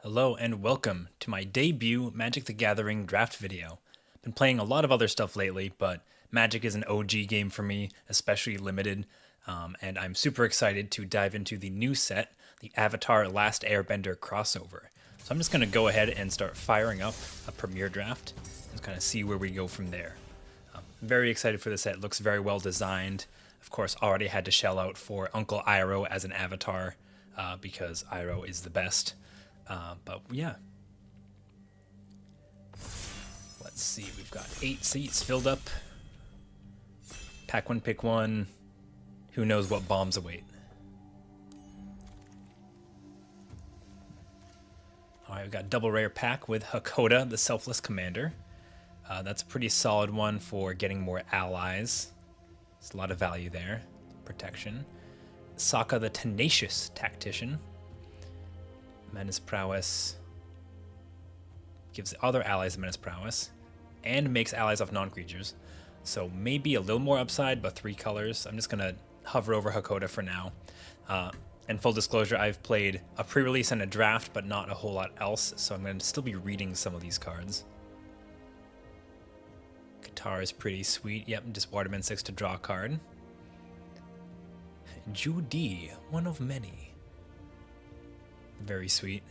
Hello and welcome to my debut Magic the Gathering draft video. Been playing a lot of other stuff lately, but Magic is an OG game for me, especially limited, and I'm super excited to dive into the new set, the Avatar Last Airbender crossover. So I'm just going to go ahead and start firing up a Premier draft and kind of see where we go from there. I'm very excited for this set. It looks very well designed. Of course, already had to shell out for Uncle Iroh as an avatar because Iroh is the best. But yeah, let's see. We've got 8 seats filled up. Pack one, pick one. Who knows what bombs await? All right, we've got double rare pack with Hakoda, the Selfless Commander. That's a pretty solid one for getting more allies. There's a lot of value there. Protection. Sokka, the Tenacious Tactician. Menace Prowess. Gives other allies menace prowess. And makes allies off non-creatures. So maybe a little more upside, but 3 colors. I'm just going to hover over Hakoda for now. And full disclosure, I've played a pre-release and a draft, but not a whole lot else. So I'm going to still be reading some of these cards. Qatar is pretty sweet. Yep, just Waterman 6 to draw a card. Judy, one of many. Very sweet.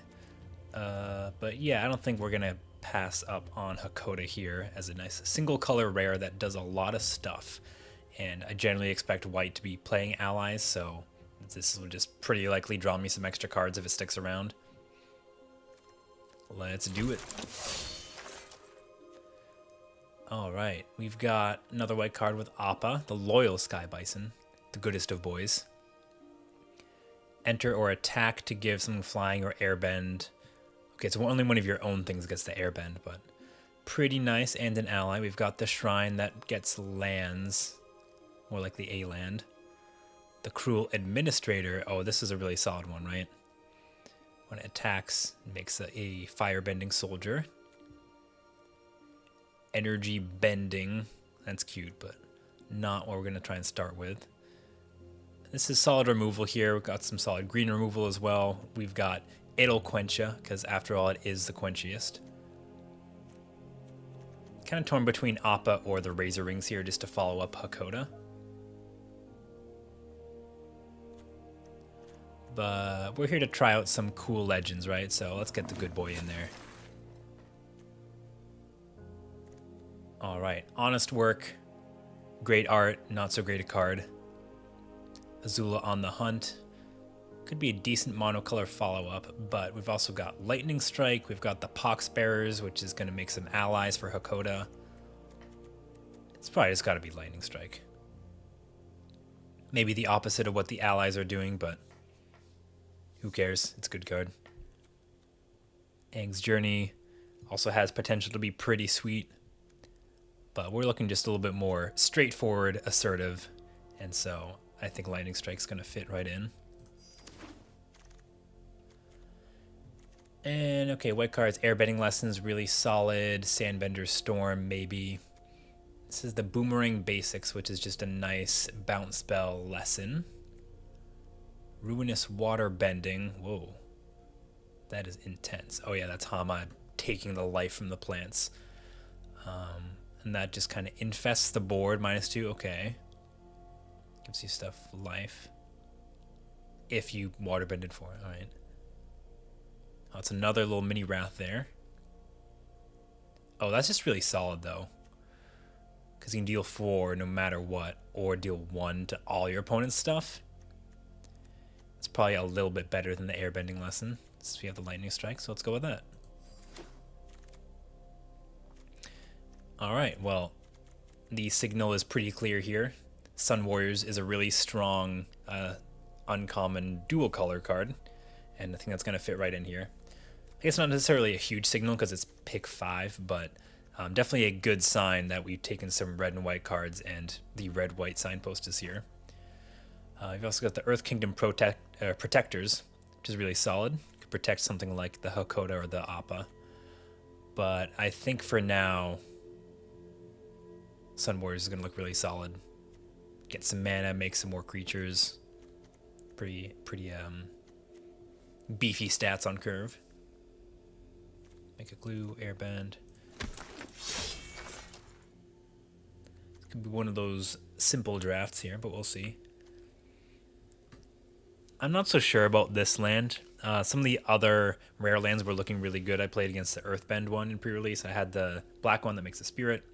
But yeah, I don't think we're going to pass up on Hakoda here as a nice single color rare that does a lot of stuff. And I generally expect white to be playing allies, so this will just pretty likely draw me some extra cards if it sticks around. Let's do it. Alright, we've got another white card with Appa, the Loyal Sky Bison, the goodest of boys. Enter or attack to give something flying or airbend. Okay, so only one of your own things gets the airbend, but pretty nice. And an ally. We've got the Shrine that gets lands, more like the A land. The Cruel Administrator. Oh, this is a really solid one, right? When it attacks, it makes a firebending soldier. Energy bending. That's cute, but not what we're going to try and start with. This is solid removal here. We've got some solid green removal as well. We've got It'll Quencha, because after all, it is the quenchiest. Kind of torn between Appa or the Razor Rings here just to follow up Hakoda. But we're here to try out some cool legends, right? So let's get the good boy in there. All right, honest work, great art, not so great a card. Azula on the Hunt. Could be a decent monocolor follow-up, but we've also got Lightning Strike. We've got the Poxbearers, which is going to make some allies for Hakoda. It's probably just got to be Lightning Strike. Maybe the opposite of what the allies are doing, but who cares? It's a good card. Aang's Journey also has potential to be pretty sweet, but we're looking just a little bit more straightforward, assertive, and so I think Lightning Strike's going to fit right in. And okay, white cards, Airbending Lessons, really solid. Sandbender's Storm, maybe. This is the Boomerang Basics, which is just a nice bounce spell lesson. Ruinous Water Bending. Whoa. That is intense. Oh yeah, that's Hama taking the life from the plants. And that just kind of infests the board. -2, okay. Gives you stuff life. If you waterbend it for it, alright. Oh, it's another little mini Wrath there. Oh, that's just really solid though. Because you can deal 4 no matter what, or deal 1 to all your opponent's stuff. It's probably a little bit better than the Airbending Lesson. So we have the Lightning Strike, so let's go with that. Alright, well, the signal is pretty clear here. Sun Warriors is a really strong, uncommon dual color card, and I think that's going to fit right in here. I guess not necessarily a huge signal because it's pick 5, but definitely a good sign that we've taken some red and white cards and the red-white signpost is here. You've also got the Earth Kingdom Protectors, which is really solid. Could protect something like the Hakoda or the Appa. But I think for now, Sun Warriors is going to look really solid. Get some mana, make some more creatures. Pretty beefy stats on curve. Make a glue, airbend. This could be one of those simple drafts here, but we'll see. I'm not so sure about this land. Some of the other rare lands were looking really good. I played against the Earthbend one in pre-release. I had the black one that makes a spirit.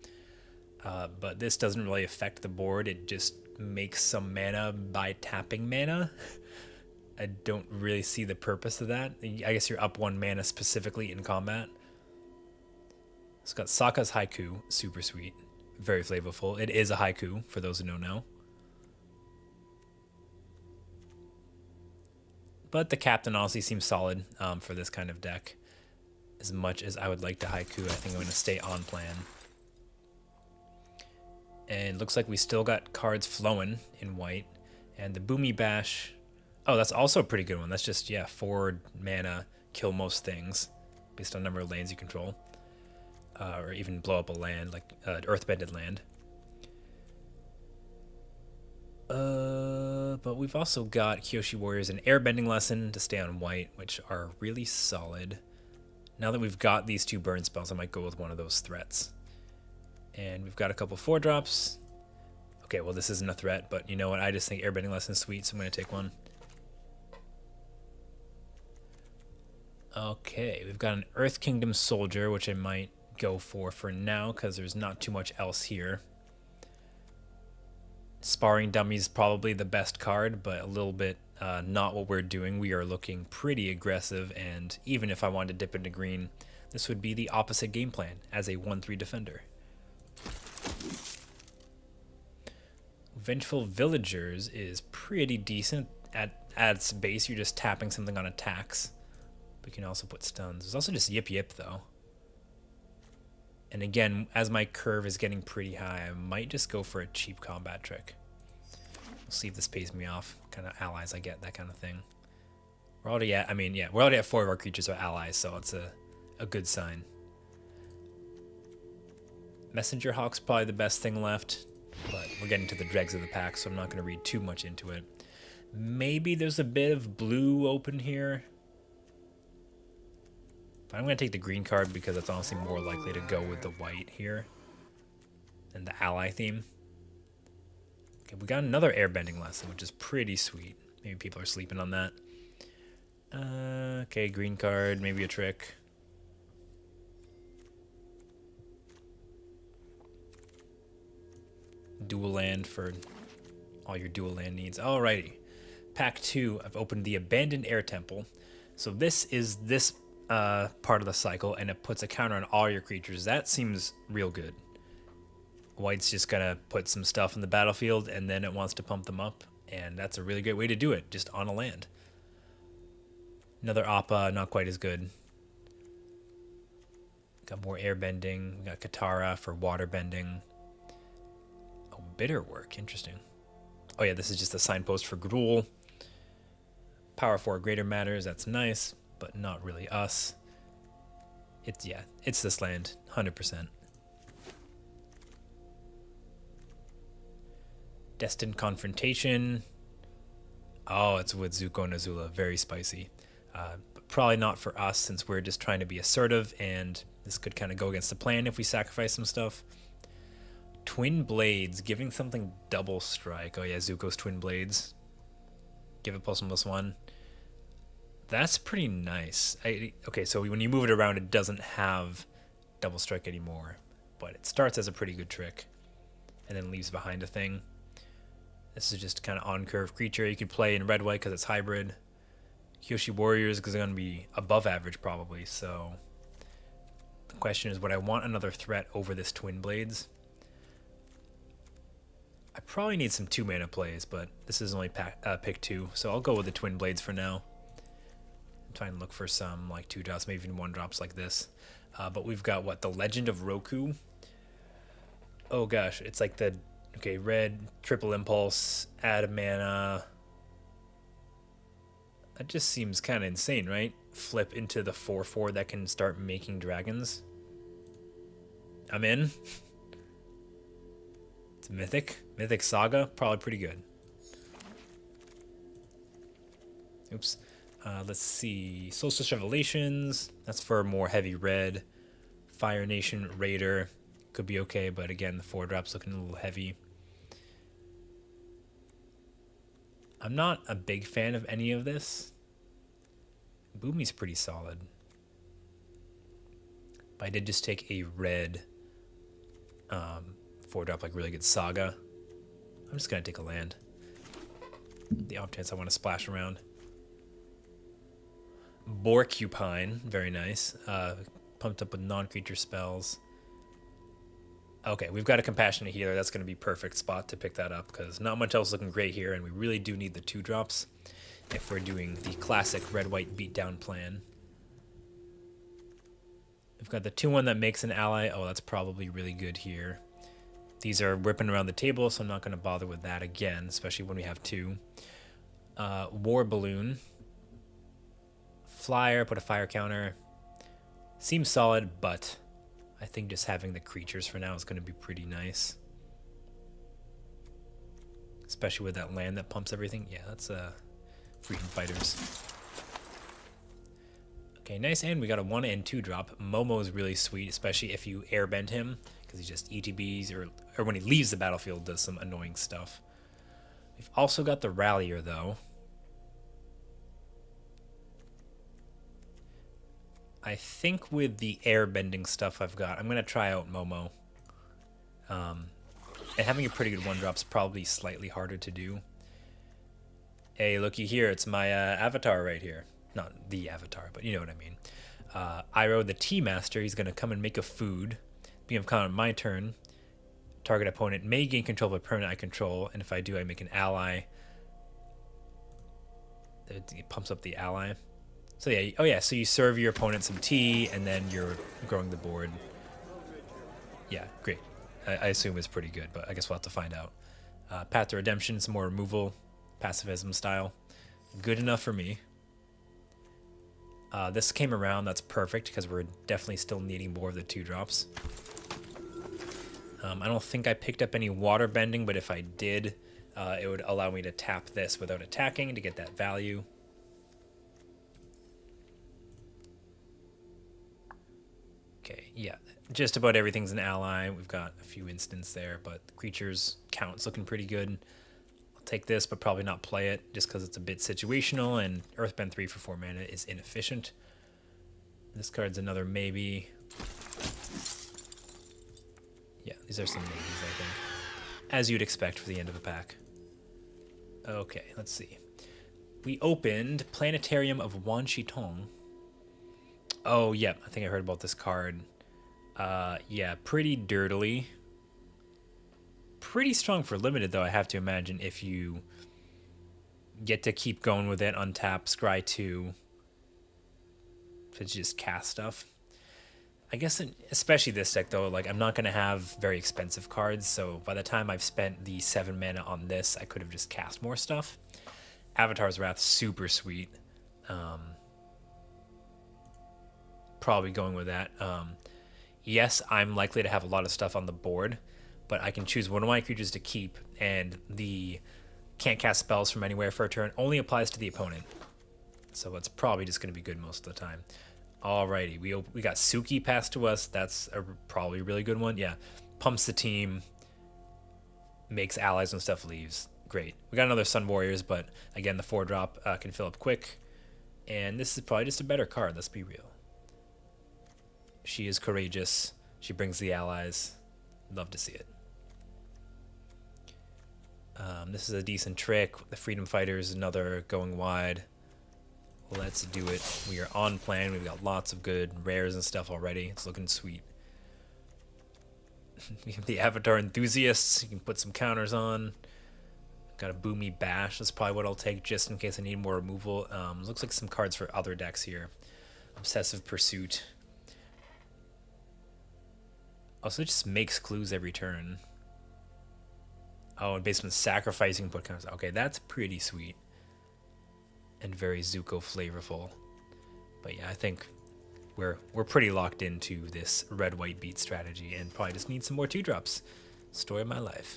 But this doesn't really affect the board. It just makes some mana by tapping mana. I don't really see the purpose of that. I guess you're up 1 mana specifically in combat. It's got Sokka's Haiku, super sweet, very flavorful. It is a haiku, for those who don't know. But the captain honestly seems solid for this kind of deck. As much as I would like to haiku, I think I'm going to stay on plan. And looks like we still got cards flowing in white. And the Boomy Bash... Oh, that's also a pretty good one. That's just, yeah, 4 mana, kill most things, based on number of lands you control. Or even blow up a land, like earthbended land. But we've also got Kyoshi Warriors and Airbending Lesson to stay on white, which are really solid. Now that we've got these 2 burn spells, I might go with one of those threats. And we've got a couple 4-drops. Okay, well, this isn't a threat, but you know what? I just think Airbending Lesson is sweet, so I'm going to take one. Okay, we've got an Earth Kingdom Soldier, which I might go for now, because there's not too much else here. Sparring Dummy is probably the best card, but a little bit not what we're doing. We are looking pretty aggressive, and even if I wanted to dip into green, this would be the opposite game plan as a 1/3 defender. Vengeful Villagers is pretty decent. At its base, you're just tapping something on attacks. We can also put stuns. There's also just Yip Yip, though. And again, as my curve is getting pretty high, I might just go for a cheap combat trick. We'll see if this pays me off. What kind of allies I get, that kind of thing. We're already at, we're already at 4 of our creatures are allies, so it's a good sign. Messenger Hawk's probably the best thing left, but we're getting to the dregs of the pack, so I'm not going to read too much into it. Maybe there's a bit of blue open here. But I'm going to take the green card because it's honestly more likely to go with the white here and the ally theme. Okay, we got another Airbending Lesson, which is pretty sweet. Maybe people are sleeping on that. Okay, green card, maybe a trick. Dual land for all your dual land needs. Alrighty. Pack 2, I've opened the Abandoned Air Temple. So this is this part of the cycle, and it puts a counter on all your creatures. That seems real good. White's just gonna put some stuff in the battlefield, and then it wants to pump them up, and that's a really great way to do it, just on a land. Another Appa, not quite as good. Got more air bending. We got Katara for water bending. Oh, bitter work, interesting. Oh yeah, this is just a signpost for Gruul. Power 4 greater matters, that's nice, but not really us. It's this land, 100%. Destined Confrontation. Oh, it's with Zuko and Azula, very spicy. But probably not for us, since we're just trying to be assertive, and this could kind of go against the plan if we sacrifice some stuff. Twin Blades, giving something double strike. Oh yeah, Zuko's Twin Blades. Give it +1/+1. That's pretty nice. Okay, so when you move it around, it doesn't have double strike anymore, but it starts as a pretty good trick, and then leaves behind a thing. This is just kind of on-curve creature. You could play in red-white because it's hybrid. Kyoshi Warriors is going to be above average probably, so the question is, would I want another threat over this Twin Blades? I probably need some 2-mana plays, but this is only pick 2, so I'll go with the Twin Blades for now. I'm trying to look for some like 2-drops, maybe even 1-drops like this. But we've got, what, the Legend of Roku? Oh gosh, it's like the, okay, red, triple impulse, add a mana. That just seems kind of insane, right? Flip into the 4/4 that can start making dragons. I'm in. It's Mythic Saga, probably pretty good. Oops. Let's see. Solstice Revelations. That's for more heavy red. Fire Nation Raider. Could be okay, but again, the 4-drop's looking a little heavy. I'm not a big fan of any of this. Boomy's pretty solid. But I did just take a red 4-drop, like really good Saga. I'm just going to take a land. The off chance I want to splash around. Borcupine, very nice. Pumped up with non-creature spells. Okay, we've got a Compassionate Healer. That's going to be perfect spot to pick that up because not much else looking great here, and we really do need the 2-drops if we're doing the classic red-white beatdown plan. We've got the 2-1 that makes an ally. Oh, that's probably really good here. These are whipping around the table, so I'm not going to bother with that again, especially when we have 2. War Balloon. Flyer, put a fire counter. Seems solid, but I think just having the creatures for now is going to be pretty nice. Especially with that land that pumps everything. Yeah, that's Freedom Fighters. Okay, nice, and we got a 1 and 2 drop. Momo's really sweet, especially if you airbend him, because he just ETBs, or when he leaves the battlefield does some annoying stuff. We've also got the Rallier, though. I think with the airbending stuff I've got, I'm going to try out Momo. And having a pretty good 1-drop is probably slightly harder to do. Hey, looky here, it's my avatar right here. Not the avatar, but you know what I mean. Iroh, the Tea Master, he's going to come and make a food. Being on my turn, target opponent may gain control of a permanent I control, and if I do, I make an ally. It pumps up the ally. So yeah, oh yeah, so you serve your opponent some tea, and then you're growing the board. Yeah, great. I assume it's pretty good, but I guess we'll have to find out. Path to Redemption, some more removal, pacifism style. Good enough for me. This came around, that's perfect, because we're definitely still needing more of the 2-drops. I don't think I picked up any water bending, but if I did, it would allow me to tap this without attacking to get that value. Okay, yeah, just about everything's an ally. We've got a few instants there, but the creatures count's looking pretty good. I'll take this, but probably not play it, just because it's a bit situational, and Earthbend 3 for 4 mana is inefficient. This card's another maybe. Yeah, these are some maybes, I think. As you'd expect for the end of a pack. Okay, let's see. We opened Planetarium of Wan Shitong. Oh, yeah, I think I heard about this card. Yeah, pretty dirtily. Pretty strong for limited, though, I have to imagine, if you get to keep going with it, untap, scry 2, to just cast stuff. I guess, especially this deck, though, like, I'm not going to have very expensive cards, so by the time I've spent the 7 mana on this, I could have just cast more stuff. Avatar's Wrath, super sweet. Probably going with that. Yes, I'm likely to have a lot of stuff on the board, but I can choose one of my creatures to keep, and the can't cast spells from anywhere for a turn only applies to the opponent. So it's probably just going to be good most of the time. Alrighty, we got Suki passed to us. That's probably a really good one. Yeah, pumps the team, makes allies when stuff leaves. Great. We got another Sun Warriors, but again, the 4-drop can fill up quick. And this is probably just a better card, let's be real. She is courageous. She brings the allies. Love to see it. This is a decent trick. The Freedom Fighters, another going wide. Let's do it. We are on plan. We've got lots of good rares and stuff already. It's looking sweet. We have the Avatar Enthusiasts. You can put some counters on. Got a Boomy Bash. That's probably what I'll take just in case I need more removal. Looks like some cards for other decks here. Obsessive Pursuit. Also, it just makes clues every turn. Oh, and based on sacrificing, put counters. Okay, that's pretty sweet. And very Zuko flavorful. But yeah, I think we're pretty locked into this red-white beat strategy and probably just need some more 2-drops. Story of my life.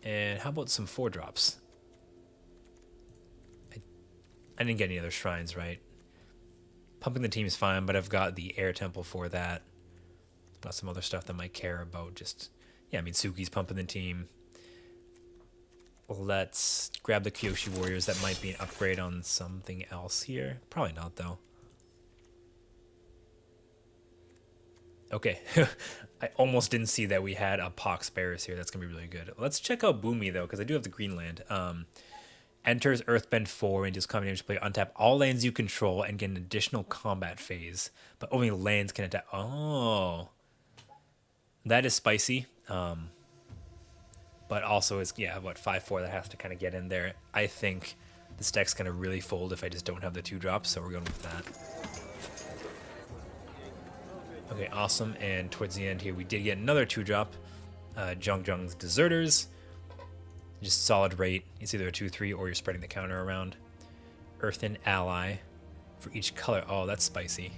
And how about some 4-drops? I didn't get any other shrines, right? Pumping the team is fine, but I've got the air temple for that. Got some other stuff that I might care about. Just, yeah, I mean, Suki's pumping the team. Let's grab the Kyoshi Warriors. That might be an upgrade on something else here. Probably not, though. Okay. I almost didn't see that we had a Pox Bears here. That's going to be really good. Let's check out Boomy, though, because I do have the Greenland. Enters Earthbend 4 and deals combat damage to player. Untap all lands you control and get an additional combat phase. But only lands can attack. Oh. That is spicy. But also is, yeah, what, 5/4 that has to kind of get in there. I think this deck's going to really fold if I just don't have the 2-drops, so we're going with that. Okay, awesome. And towards the end here, we did get another 2-drop. Jung's Deserters. Just solid rate. It's either a 2/3 or you're spreading the counter around. Earthen Ally for each color. Oh, that's spicy.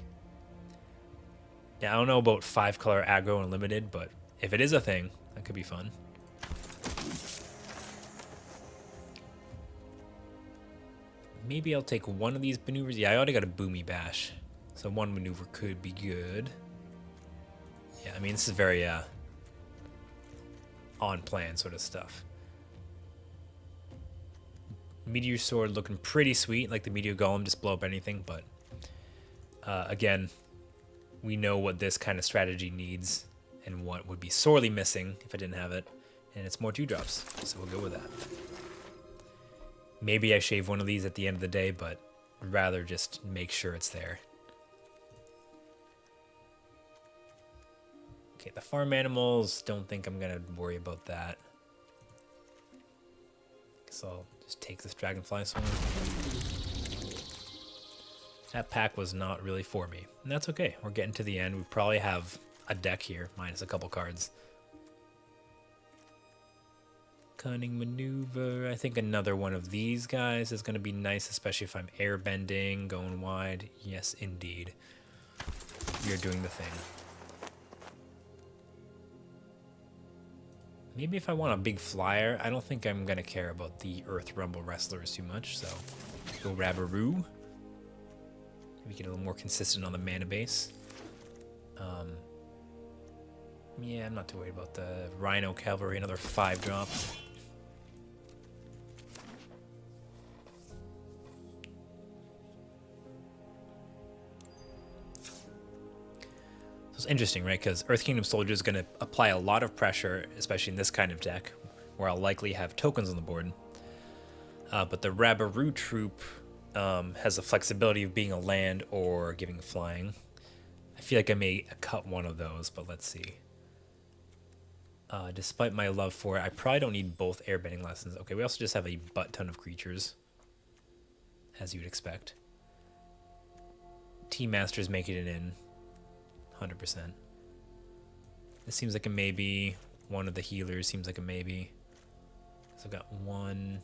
Yeah, I don't know about 5-color aggro and limited, but if it is a thing, that could be fun. Maybe I'll take one of these maneuvers. Yeah, I already got a Boomy Bash, so one maneuver could be good. Yeah, I mean, this is very on-plan sort of stuff. Meteor Sword looking pretty sweet, like the Meteor Golem, just blow up anything, but again, we know what this kind of strategy needs and what would be sorely missing if I didn't have it, and it's more 2-drops, so we'll go with that. Maybe I shave one of these at the end of the day, but I'd rather just make sure it's there. Okay, the farm animals, don't think I'm gonna worry about that. So I'll just take this Dragonfly Swarm. That pack was not really for me, and that's okay. We're getting to the end. We probably have a deck here, minus a couple cards. Cunning Maneuver. I think another one of these guys is going to be nice, especially if I'm airbending, going wide. Yes, indeed. You're doing the thing. Maybe if I want a big flyer, I don't think I'm going to care about the Earth Rumble Wrestlers too much, so go Rabaroo. We get a little more consistent on the mana base. Yeah, I'm not too worried about the Rhino Cavalry, another 5-drop. It's interesting, right? Because Earth Kingdom Soldier is going to apply a lot of pressure, especially in this kind of deck, where I'll likely have tokens on the board. But the Rabaroo troop has the flexibility of being a land or giving flying. I feel like I may cut one of those, but let's see. Despite my love for it, I probably don't need both airbending lessons. Okay, we also just have a butt ton of creatures, as you'd expect. Team Masters making it in. 100%. This seems like a maybe. One of the healers seems like a maybe. So I've got one.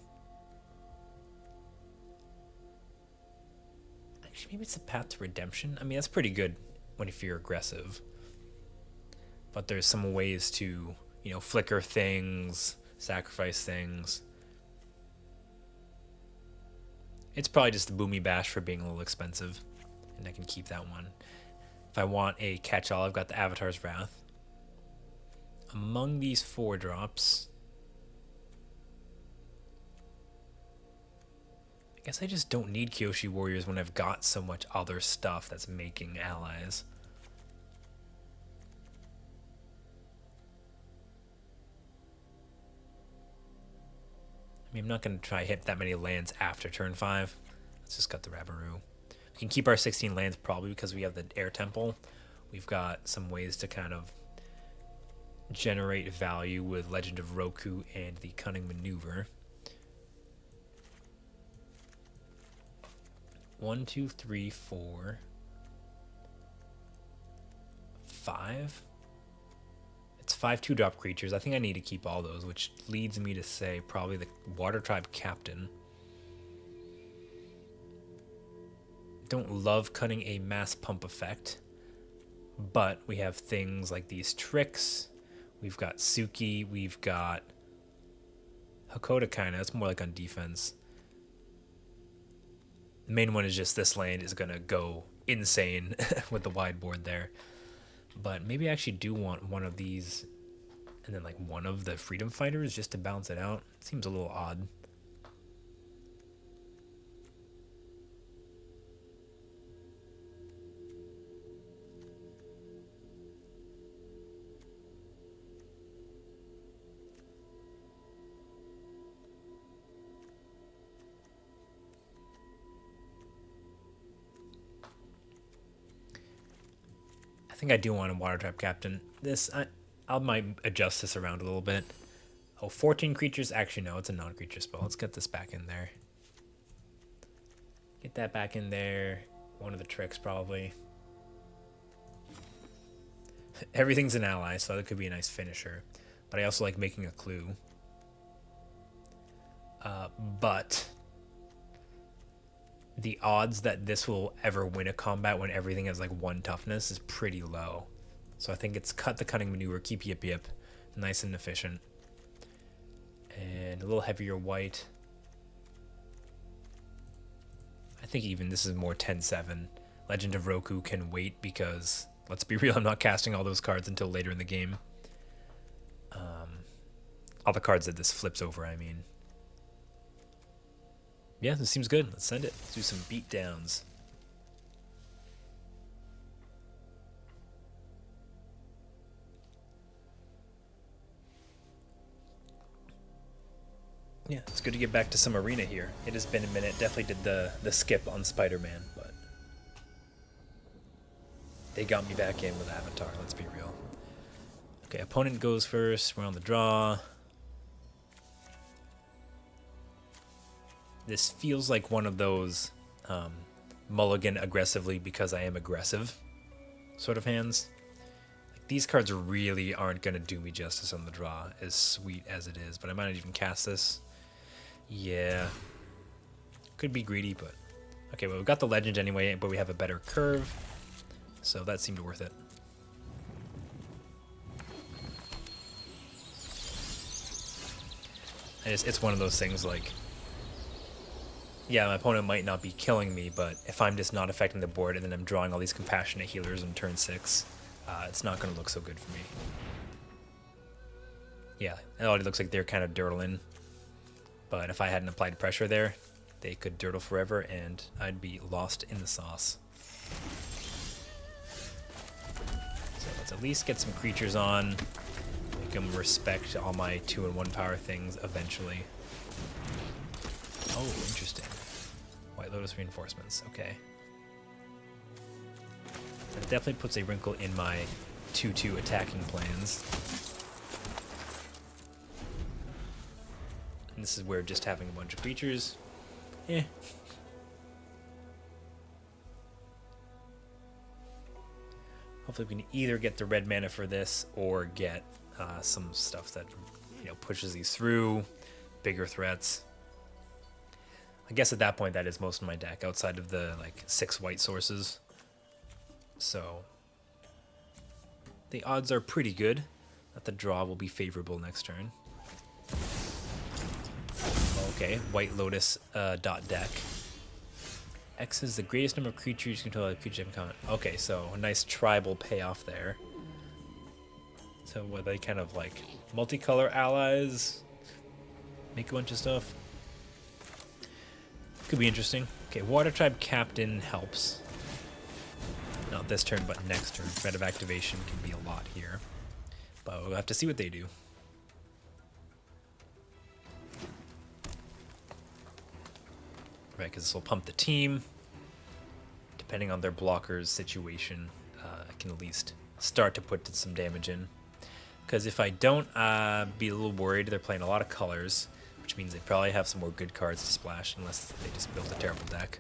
Actually, maybe it's the Path to Redemption. I mean, that's pretty good if you're aggressive. But there's some ways to, flicker things, sacrifice things. It's probably just the Boomy Bash for being a little expensive. And I can keep that one. If I want a catch-all, I've got the Avatar's Wrath. Among these 4-drops, I guess I just don't need Kyoshi Warriors when I've got so much other stuff that's making allies. I mean, I'm not going to try hit that many lands after turn 5. Let's just got the Rabaroo. We can keep our 16 lands probably because we have the Air Temple. We've got some ways to kind of generate value with Legend of Roku and the Cunning Maneuver. 1, 2, 3, 4, 5. It's 5 2-drop creatures. I think I need to keep all those, which leads me to say probably the Water Tribe Captain. Don't love cutting a mass pump effect, but we have things like these tricks. We've got Suki. We've got Hakoda kind of. It's more like on defense. The main one is just this lane is going to go insane with the wide board there. But maybe I actually do want one of these and then like one of the freedom fighters just to balance it out. Seems a little odd. I think I do want a water trap captain. I might adjust this around a little bit. Oh, 14 creatures. Actually, no, it's a non-creature spell. Let's get this back in there. Get that back in there. One of the tricks, probably. Everything's an ally, so that could be a nice finisher. But I also like making a clue. But the odds that this will ever win a combat when everything has like 1 toughness is pretty low. So I think it's cut the cunning maneuver, keep yip yip, nice and efficient. And a little heavier white. I think even this is more 10-7. Legend of Roku can wait because, let's be real, I'm not casting all those cards until later in the game. All the cards that this flips over, I mean. Yeah, this seems good. Let's send it. Let's do some beatdowns. Yeah, it's good to get back to some arena here. It has been a minute. Definitely did the skip on Spider-Man, but they got me back in with Avatar, let's be real. Okay, opponent goes first. We're on the draw. This feels like one of those mulligan aggressively because I am aggressive sort of hands. Like, these cards really aren't going to do me justice on the draw, as sweet as it is. But I might not even cast this. Yeah. Could be greedy, but... Okay, well, we've got the legend anyway, but we have a better curve. So that seemed worth it. It's one of those things like... Yeah, my opponent might not be killing me, but if I'm just not affecting the board and then I'm drawing all these compassionate healers on turn 6, it's not going to look so good for me. Yeah, it already looks like they're kind of dirtling. But if I hadn't applied pressure there, they could dirtle forever and I'd be lost in the sauce. So let's at least get some creatures on. Make them respect all my 2 and 1 power things eventually. Oh, interesting. White Lotus reinforcements, okay. That definitely puts a wrinkle in my 2-2 attacking plans. And this is where just having a bunch of creatures, Hopefully we can either get the red mana for this or get some stuff that, you know, pushes these through, bigger threats. I guess at that point that is most of my deck outside of the like 6 white sources. So the odds are pretty good that the draw will be favorable next turn. Okay, White Lotus dot deck. X is the greatest number of creatures you control. Creature comment. Okay, so a nice tribal payoff there. So what, they kind of like multicolor allies, make a bunch of stuff. Could be interesting. Okay, Water Tribe Captain helps. Not this turn, but next turn. Threat of activation can be a lot here. But we'll have to see what they do. Right, because this will pump the team. Depending on their blocker's situation, I can at least start to put some damage in. Because if I don't, be a little worried. They're playing a lot of colors, which means they probably have some more good cards to splash unless they just built a terrible deck.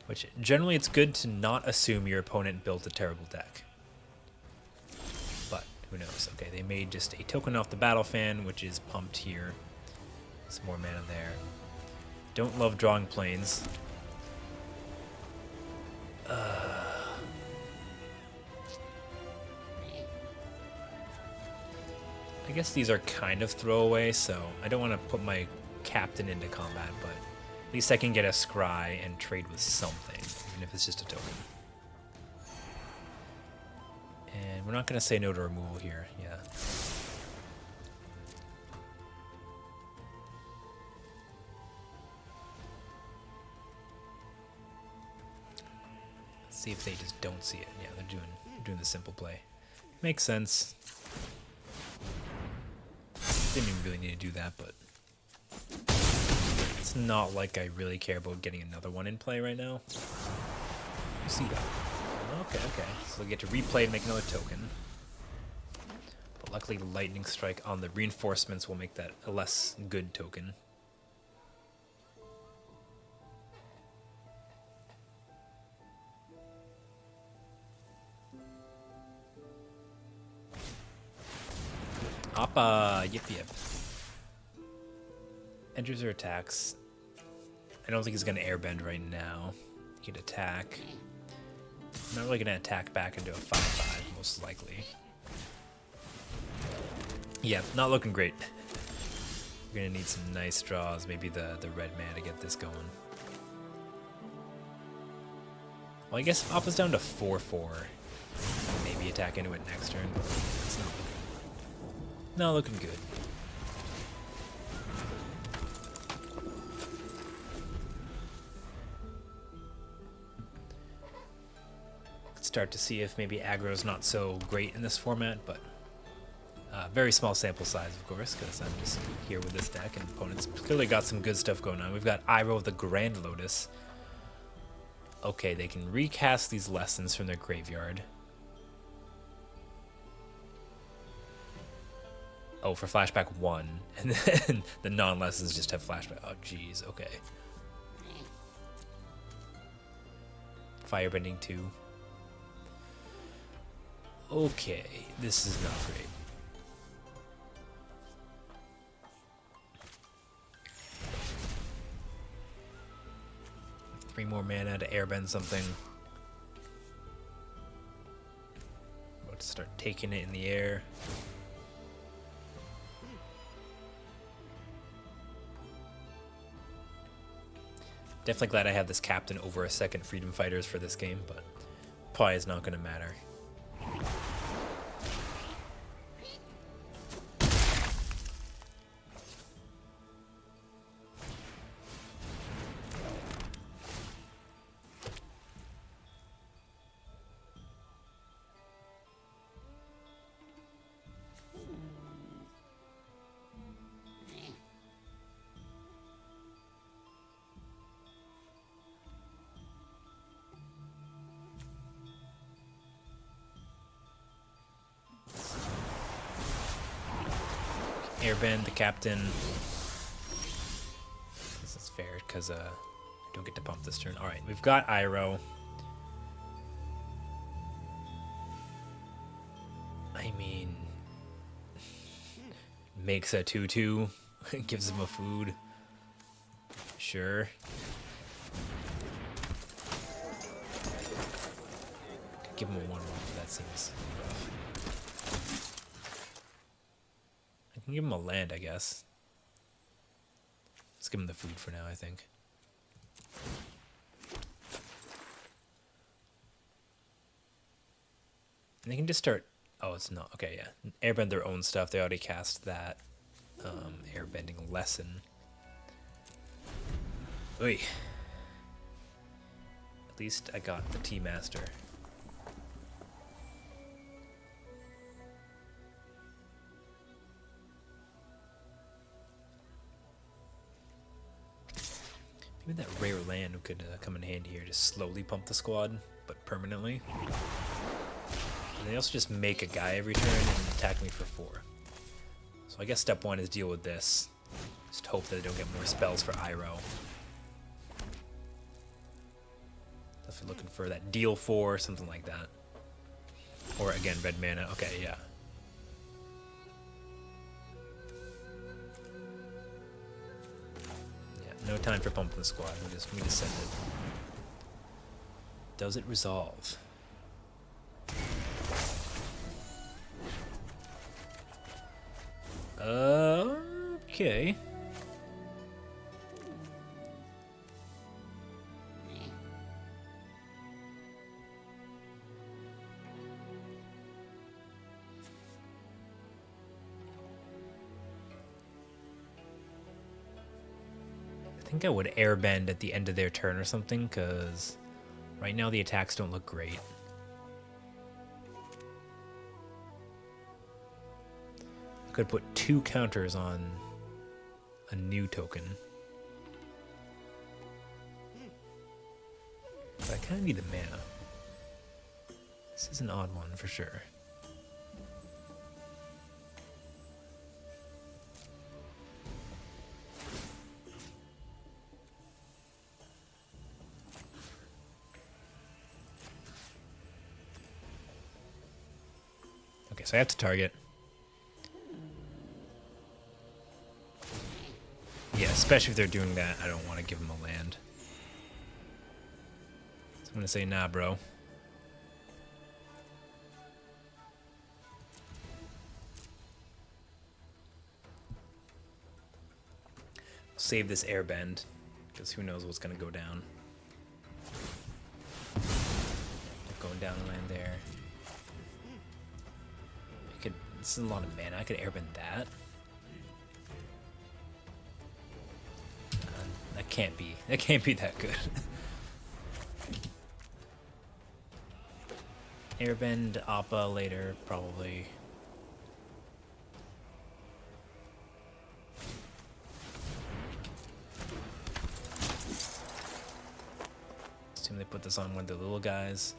Which, generally, it's good to not assume your opponent built a terrible deck. But, who knows. Okay, they made just a token off the battle fan, which is pumped here. Some more mana there. Don't love drawing planes. I guess these are kind of throwaway, so I don't want to put my captain into combat, but least I can get a scry and trade with something, even if it's just a token. And we're not going to say no to removal here, yeah. Let's see if they just don't see it. Yeah, they're doing the simple play. Makes sense. Didn't even really need to do that, but it's not like I really care about getting another one in play right now. You see that? Okay. So I get to replay and make another token. But luckily, Lightning Strike on the reinforcements will make that a less good token. Appa, yip. Enters or attacks. I don't think he's going to airbend right now. He could attack. I'm not really going to attack back into a 5/5, most likely. Yeah, not looking great. We're going to need some nice draws, maybe the red mana to get this going. Well, I guess Appa's down to 4/4. Maybe attack into it next turn. It's not looking good. Start to see if maybe aggro's not so great in this format, but very small sample size, of course, because I'm just here with this deck, and opponents clearly got some good stuff going on. We've got Iroh the Grand Lotus. Okay, they can recast these lessons from their graveyard. Oh, for flashback 1, and then the non-lessons just have flashback. Oh, jeez, okay. Firebending 2. Okay, this is not great. Three more mana to airbend something. About to start taking it in the air. Definitely glad I have this captain over a second Freedom Fighters for this game, but probably is not going to matter. Airbend the captain. This is fair because I don't get to pump this turn. All right, we've got Iroh. I mean, makes a 2/2, gives him a food. Sure. Give him a 1/1. That seems rough. I can give him a land, I guess. Let's give him the food for now, I think. And they can just start... Oh, it's not. Okay, yeah. Airbend their own stuff. They already cast that airbending lesson. Oy. At least I got the T-Master. Maybe that rare land could come in handy here to slowly pump the squad, but permanently. And they also just make a guy every turn and attack me for 4. So I guess step 1 is deal with this. Just hope that I don't get more spells for Iroh. Definitely looking for that deal 4, something like that. Or again, red mana. Okay, yeah. No time for pumping the squad. We just send it. Does it resolve? Okay. I think I would airbend at the end of their turn or something, because right now the attacks don't look great. I could put 2 counters on a new token. But I kind of need the mana. This is an odd one for sure. Okay, so I have to target. Yeah, especially if they're doing that, I don't want to give them a land. So I'm going to say, nah, bro. Save this airbend, because who knows what's going to go down. Going down the land there. I could. This is a lot of mana. I could airbend that. That can't be. That can't be that good. Airbend Appa later, probably. Assume they put this on one of the little guys.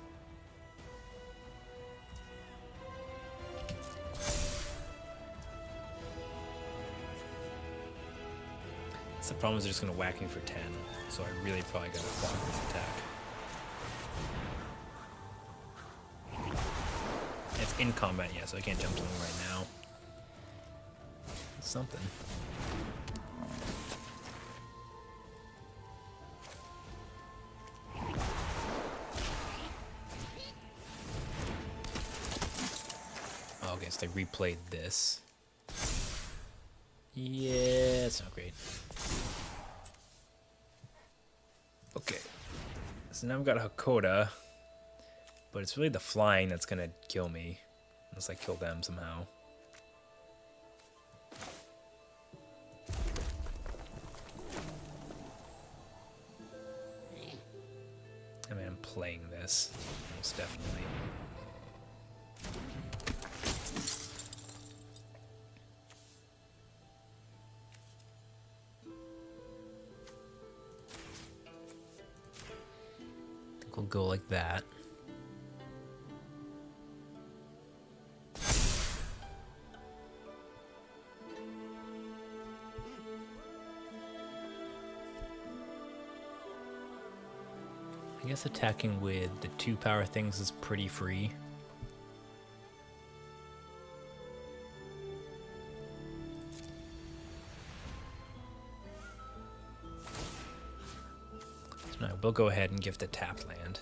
The problem is they're just going to whack me for 10, so I really probably got to block this attack. It's in combat, yeah, so I can't jump to them right now. Something. Oh, okay, so they replayed this. Yeah, it's not great. Okay, so now I've got Hakoda, but it's really the flying that's gonna kill me, unless I kill them somehow. I mean, I'm playing this, most definitely. We'll go like that. I guess attacking with the 2 power things is pretty free. So now we'll go ahead and give the tapped land.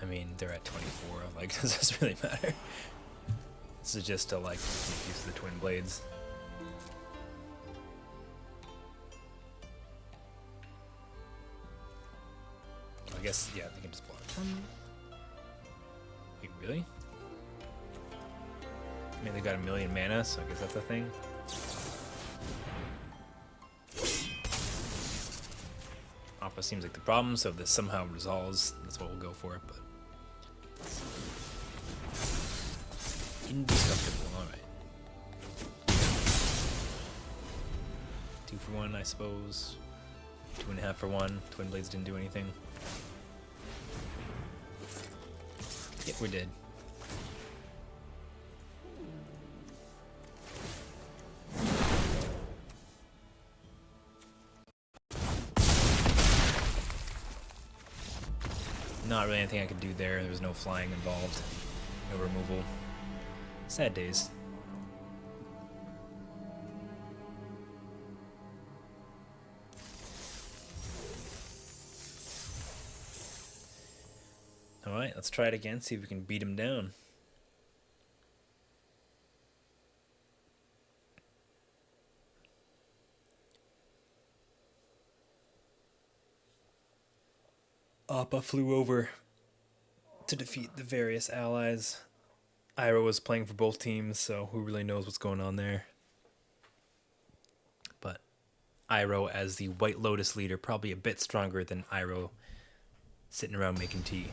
I mean, they're at 24. Like, does this really matter? This is just to, like, use the twin blades. I guess, yeah, they can just block. Wait, really? I mean, they got 1,000,000 mana, so I guess that's a thing. Appa seems like the problem, so if this somehow resolves, that's what we'll go for, but... Indestructible, alright. 2 for 1, I suppose. 2.5 for 1. Twin blades didn't do anything. Yep, we're dead. Not really anything I could do there. There was no flying involved. No removal. Sad days. Alright, let's try it again, see if we can beat him down. Appa flew over to defeat the various allies. Iroh was playing for both teams, so who really knows what's going on there. But Iroh as the White Lotus leader, probably a bit stronger than Iroh sitting around making tea.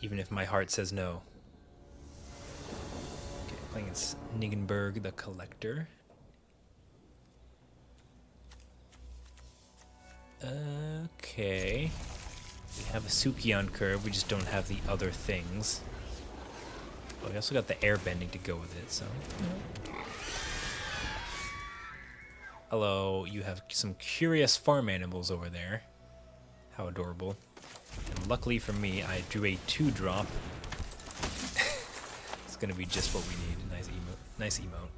Even if my heart says no. Okay, playing against Niggenberg the Collector. Okay. We have a Suki on curve, we just don't have the other things. But we also got the airbending to go with it, so. Hello, you have some curious farm animals over there. How adorable. And luckily for me, I drew a 2-drop. It's gonna be just what we need. Nice emote. Nice emote.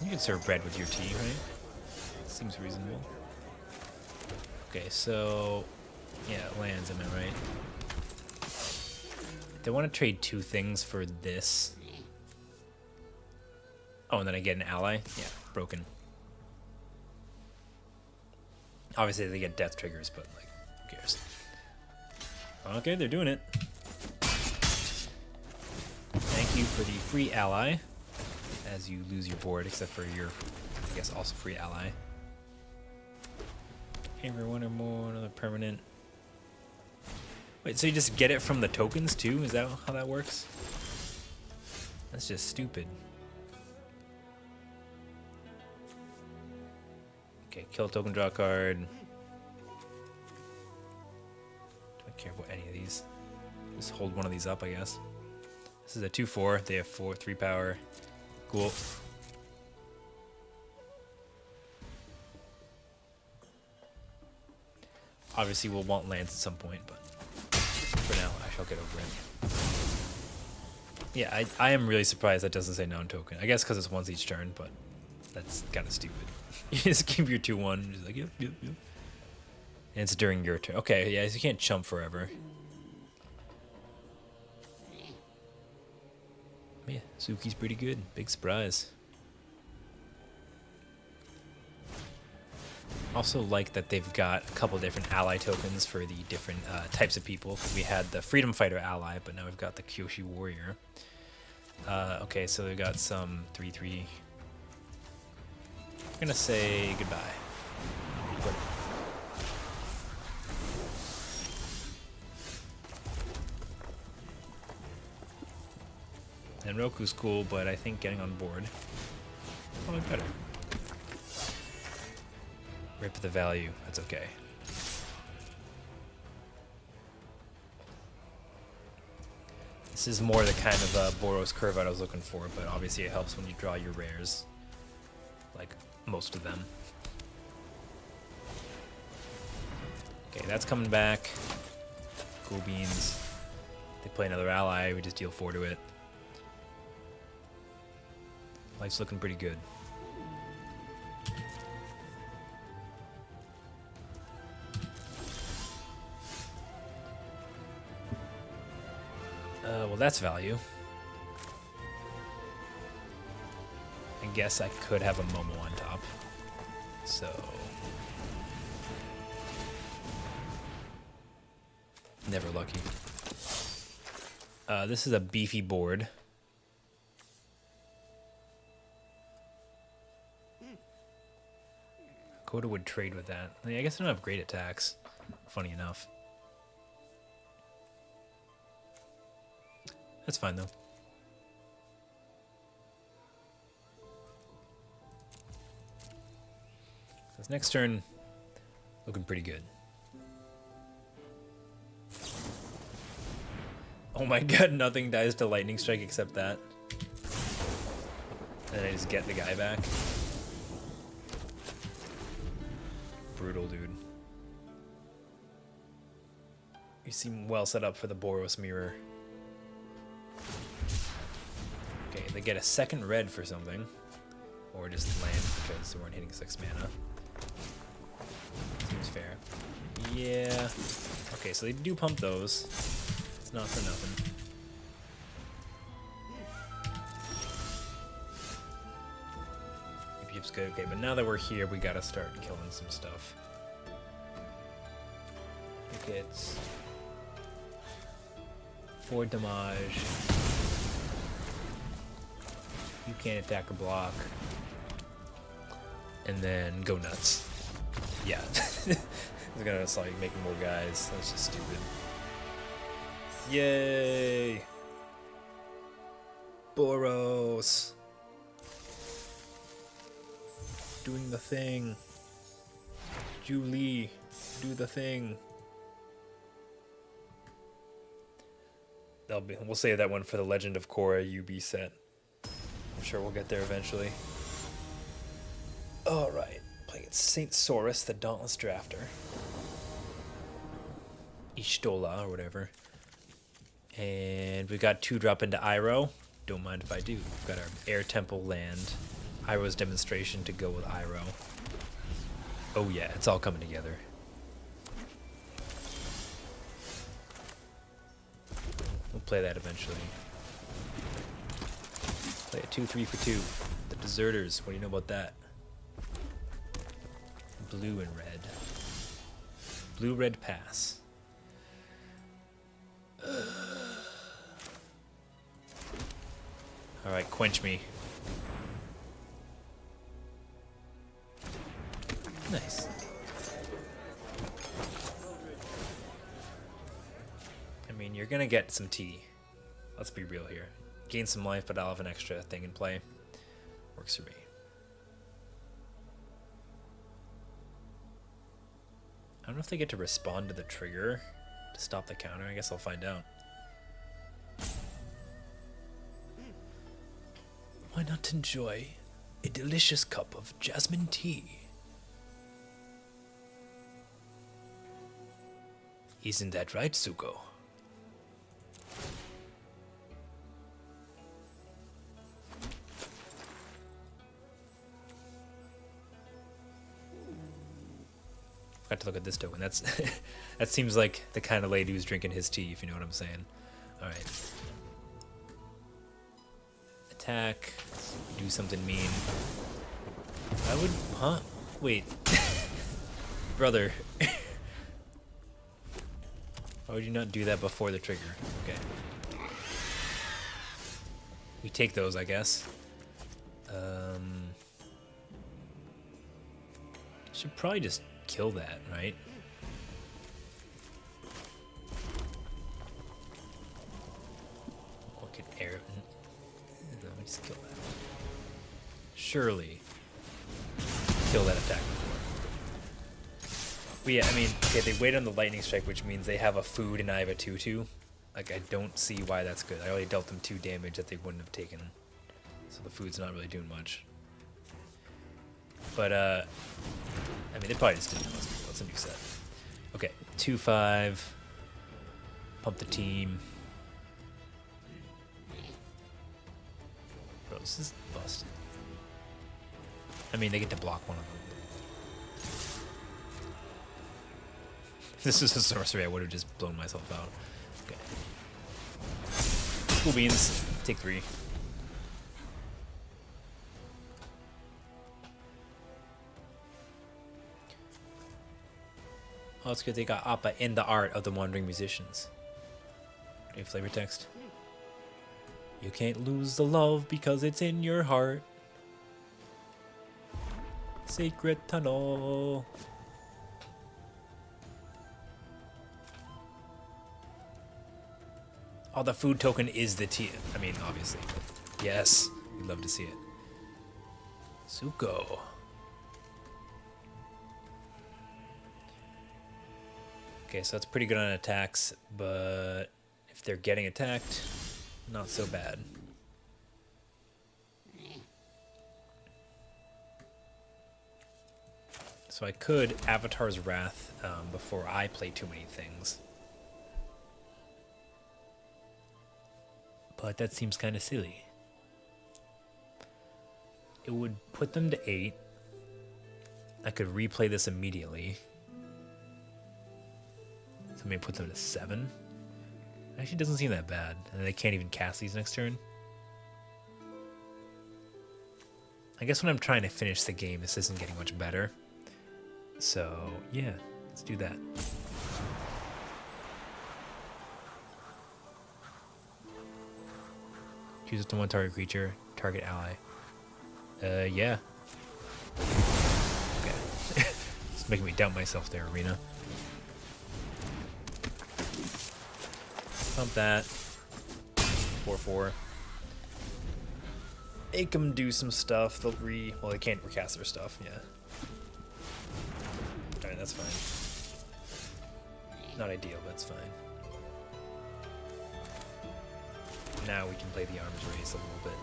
You can serve bread with your tea, right? Seems reasonable. Okay, so yeah, it lands, am I right? They want to trade 2 things for this. Oh, and then I get an ally? Yeah, broken. Obviously they get death triggers, but like, who cares? Okay, they're doing it. Thank you for the free ally. As you lose your board, except for your, I guess, also free ally. Hammer 1 or more, another permanent. Wait, so you just get it from the tokens too? Is that how that works? That's just stupid. Okay, kill a token, draw a card. Do I care about any of these? Just hold one of these up, I guess. This is a 2/4. They have 3 power. Cool. Obviously, we'll want lands at some point, but for now, I shall get over it. Yeah, I am really surprised that doesn't say non-token. I guess because it's once each turn, but that's kind of stupid. You just keep your 2/1, just like, yep. And it's during your turn. Okay, yeah, so you can't chump forever. Yeah, Suki's pretty good. Big surprise. Also like that they've got a couple different ally tokens for the different types of people. We had the Freedom Fighter ally, but now we've got the Kyoshi Warrior. Okay, so we've got some 3/3. I'm gonna say goodbye. And Roku's cool, but I think getting on board probably better. Rip the value, that's okay. This is more the kind of Boros curve I was looking for, but obviously it helps when you draw your rares. Like most of them. Okay, that's coming back. Cool beans. They play another ally, we just deal 4 to it. Life's looking pretty good. Well, that's value. I guess I could have a Momo on top. So... never lucky. This is a beefy board. Coda would trade with that. I guess I don't have great attacks. Funny enough. That's fine though. This next turn, looking pretty good. Oh my god, nothing dies to lightning strike except that. And I just get the guy back. Brutal, dude. You seem well set up for the Boros mirror. Okay, they get a second red for something. Or just land because they weren't hitting 6 mana. Seems fair. Yeah. Okay, so they do pump those. It's not for nothing. Keeps good. Okay, but now that we're here, we gotta start killing some stuff. Okay, it's 4 damage. You can't attack or block. And then go nuts. Yeah. It's gonna start making more guys. That's just stupid. Yay! Boros! Doing the thing. Julie, do the thing. We'll save that one for the Legend of Korra UB set. I'm sure we'll get there eventually. Alright, playing it Saint Saurus, the Dauntless Drafter. Ishtola, or whatever. And we got 2-drop into Iroh. Don't mind if I do. We've got our Air Temple land. Iroh's demonstration to go with Iroh. Oh yeah, it's all coming together. We'll play that eventually. Play a 2-3 for 2. The Deserters, what do you know about that? Blue and red. Blue-red pass. Alright, quench me. Nice. I mean, you're gonna get some tea. Let's be real here. Gain some life, but I'll have an extra thing in play. Works for me. I don't know if they get to respond to the trigger to stop the counter. I guess I'll find out. Why not enjoy a delicious cup of jasmine tea? Isn't that right, Zuko? Got to look at this token. That's that seems like the kind of lady who's drinking his tea, if you know what I'm saying. All right. Attack. Do something mean. I would, huh? Wait, brother. Why would you not do that before the trigger? Okay. We take those, I guess. Should probably just kill that, right? What could air? No, let me just kill that. Surely, kill that attack before. But yeah, I mean, okay, they wait on the lightning strike, which means they have a food and I have a 2/2. Like, I don't see why that's good. I already dealt them 2 damage that they wouldn't have taken, so the food's not really doing much. But I mean, they probably just didn't know what's a new set. Okay, 2/5. Pump the team. Bro, this is busted. I mean, they get to block one of them. If this is a sorcery, I would have just blown myself out. Okay. Cool beans. Take 3. Oh, it's good they got Appa in the art of the Wandering Musicians. Any flavor text? You can't lose the love because it's in your heart. Sacred tunnel. Oh, the food token is the tea. I mean, obviously. Yes, we'd love to see it. Zuko. Okay, so that's pretty good on attacks, but if they're getting attacked, not so bad. So I could Avatar's Wrath before I play too many things. But that seems kind of silly. It would put them to 8. I could replay this immediately. So maybe put them to 7. Actually, doesn't seem that bad. And they can't even cast these next turn. I guess when I'm trying to finish the game, this isn't getting much better. So, yeah, let's do that. Choose the one target creature, target ally. Yeah. Okay. It's making me doubt myself there, Arena. Pump that. 4/4. Make them do some stuff. They'll well, they can't recast their stuff, yeah. Alright, that's fine. Not ideal, but it's fine. Now we can play the arms race a little bit.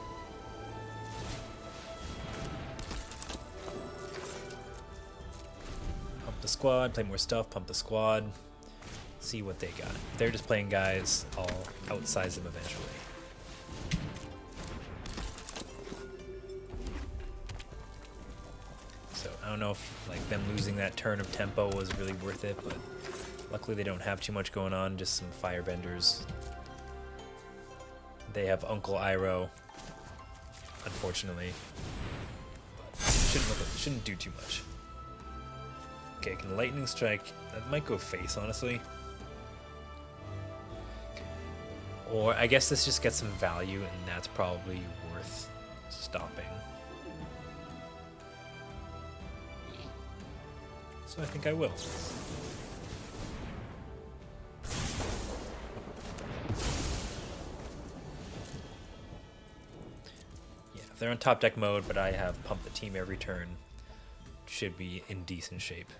Pump the squad, play more stuff, pump the squad. See what they got. If they're just playing guys, I'll outsize them eventually. So I don't know if like them losing that turn of tempo was really worth it, but luckily they don't have too much going on, just some firebenders. They have Uncle Iroh, unfortunately. But shouldn't do too much. Okay, can lightning strike? That might go face, honestly. Or I guess this just gets some value, and that's probably worth stopping. So I think I will. Yeah, if they're on top deck mode, but I have pumped the team every turn, should be in decent shape.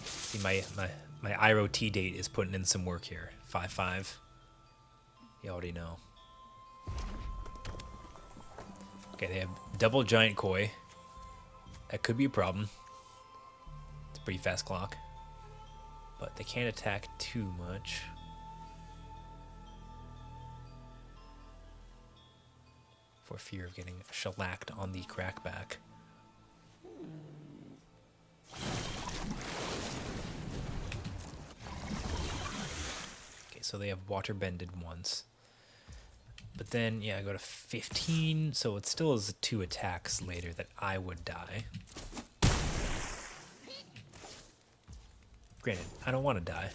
See, my Iroh T date is putting in some work here. 5/5. You already know. Okay, they have double giant koi. That could be a problem. It's a pretty fast clock. But they can't attack too much. For fear of getting shellacked on the crackback. So they have water bended once. But then, yeah, I go to 15, so it still is 2 attacks later that I would die. Granted, I don't want to die.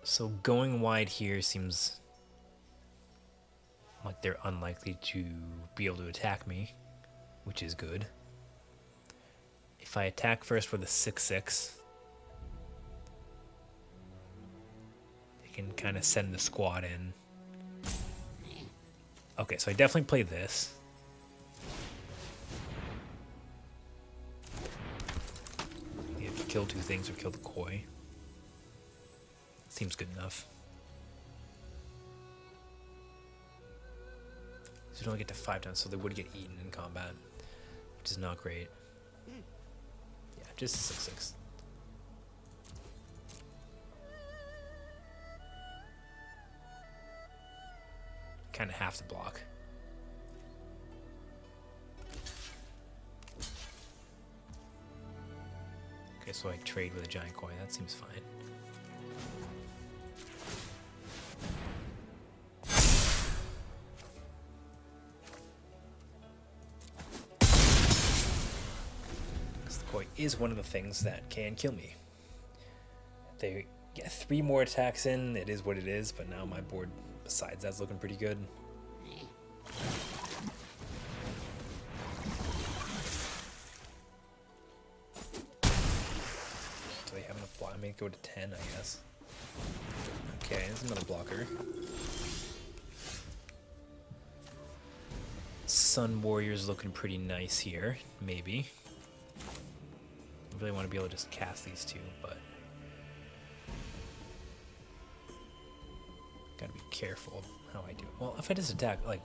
So going wide here seems like they're unlikely to be able to attack me, which is good. If I attack first with a 6/6, they can kind of send the squad in. Okay, so I definitely play this. You have to kill 2 things or kill the koi. Seems good enough. So you don't get to 5 times, so they would get eaten in combat, which is not great. Yeah, just a 6/6. Kind of have to block. Okay, so I trade with a giant koi. That seems fine. Is one of the things that can kill me. They get 3 more attacks in, it is what it is, but now my board besides that's looking pretty good. Do they have enough block? I may go to 10, I guess. Okay, there's another blocker. Sun Warrior's looking pretty nice here, maybe. I really want to be able to just cast these 2, but gotta be careful how I do it. Well, if I just attack, like,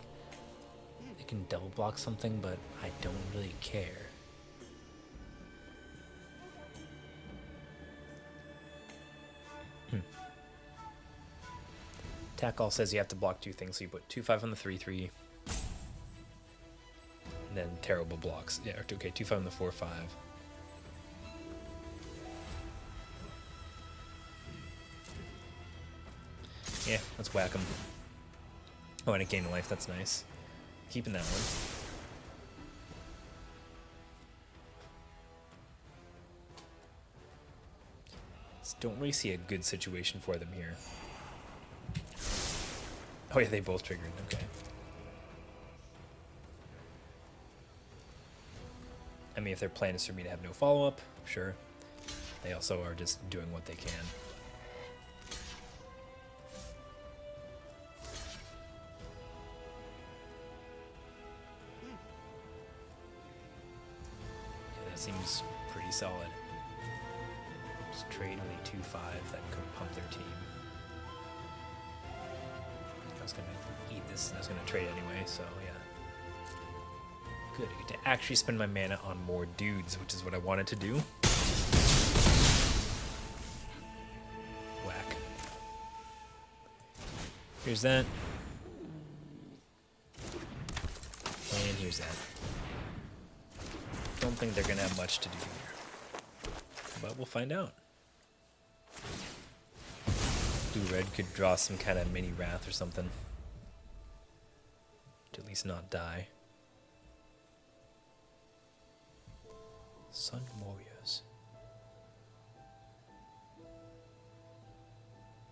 can double block something, but I don't really care. Attack all says you have to block 2 things, so you put 2/5 on the 3/3. And then terrible blocks. Yeah, okay, 2/5 on the 4/5. Yeah, let's whack him. Oh, and it gained life, that's nice. Keeping that one. Just don't really see a good situation for them here. Oh yeah, they both triggered, okay. I mean, if their plan is for me to have no follow-up, sure. They also are just doing what they can. Yeah, that seems pretty solid. Just trade with a 2/5 that could pump their team. I was gonna eat this and I was gonna trade anyway, so yeah. Good, I get to actually spend my mana on more dudes, which is what I wanted to do. Whack. Here's that. And here's that. Don't think they're gonna have much to do here. But we'll find out. Blue-red could draw some kind of mini wrath or something. To at least not die. Sun Warriors.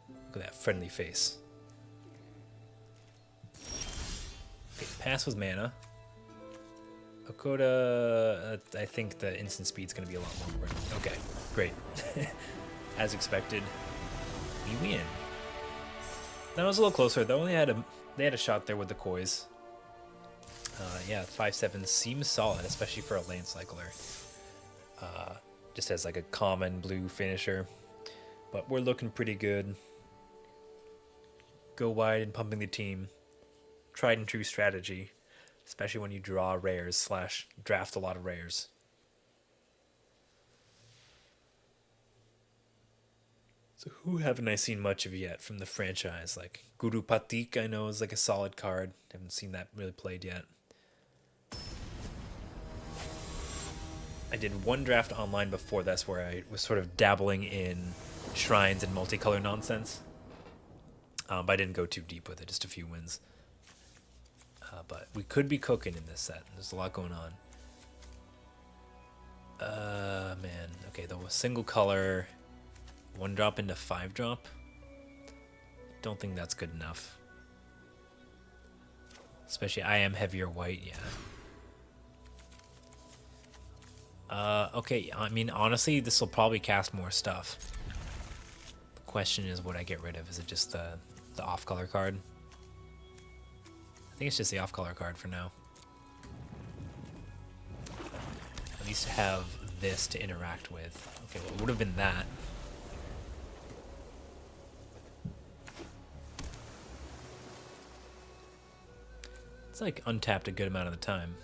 Look at that friendly face. Okay, pass with mana. Okoda, I think the instant speed's gonna be a lot more important. Okay, great. As expected, we win. That was a little closer though. They had a shot there with the Kois. Yeah, 5/7 seems solid, especially for a lane cycler. Just as like a common blue finisher, but we're looking pretty good. Go wide and pumping the team. Tried and true strategy, especially when you draw rares / draft a lot of rares. So who haven't I seen much of yet from the franchise? Like Guru Patik, I know is like a solid card. Haven't seen that really played yet. I did one draft online before this where I was sort of dabbling in shrines and multicolor nonsense. But I didn't go too deep with it, just a few wins. But we could be cooking in this set. There's a lot going on. Man. Okay, the single color, 1-drop into 5-drop. Don't think that's good enough. Especially I am heavier white, yeah. Okay, I mean, honestly, this will probably cast more stuff. The question is, what I get rid of? Is it just the off-color card? I think it's just the off-color card for now. At least have this to interact with. Okay, well, it would have been that. It's like untapped a good amount of the time.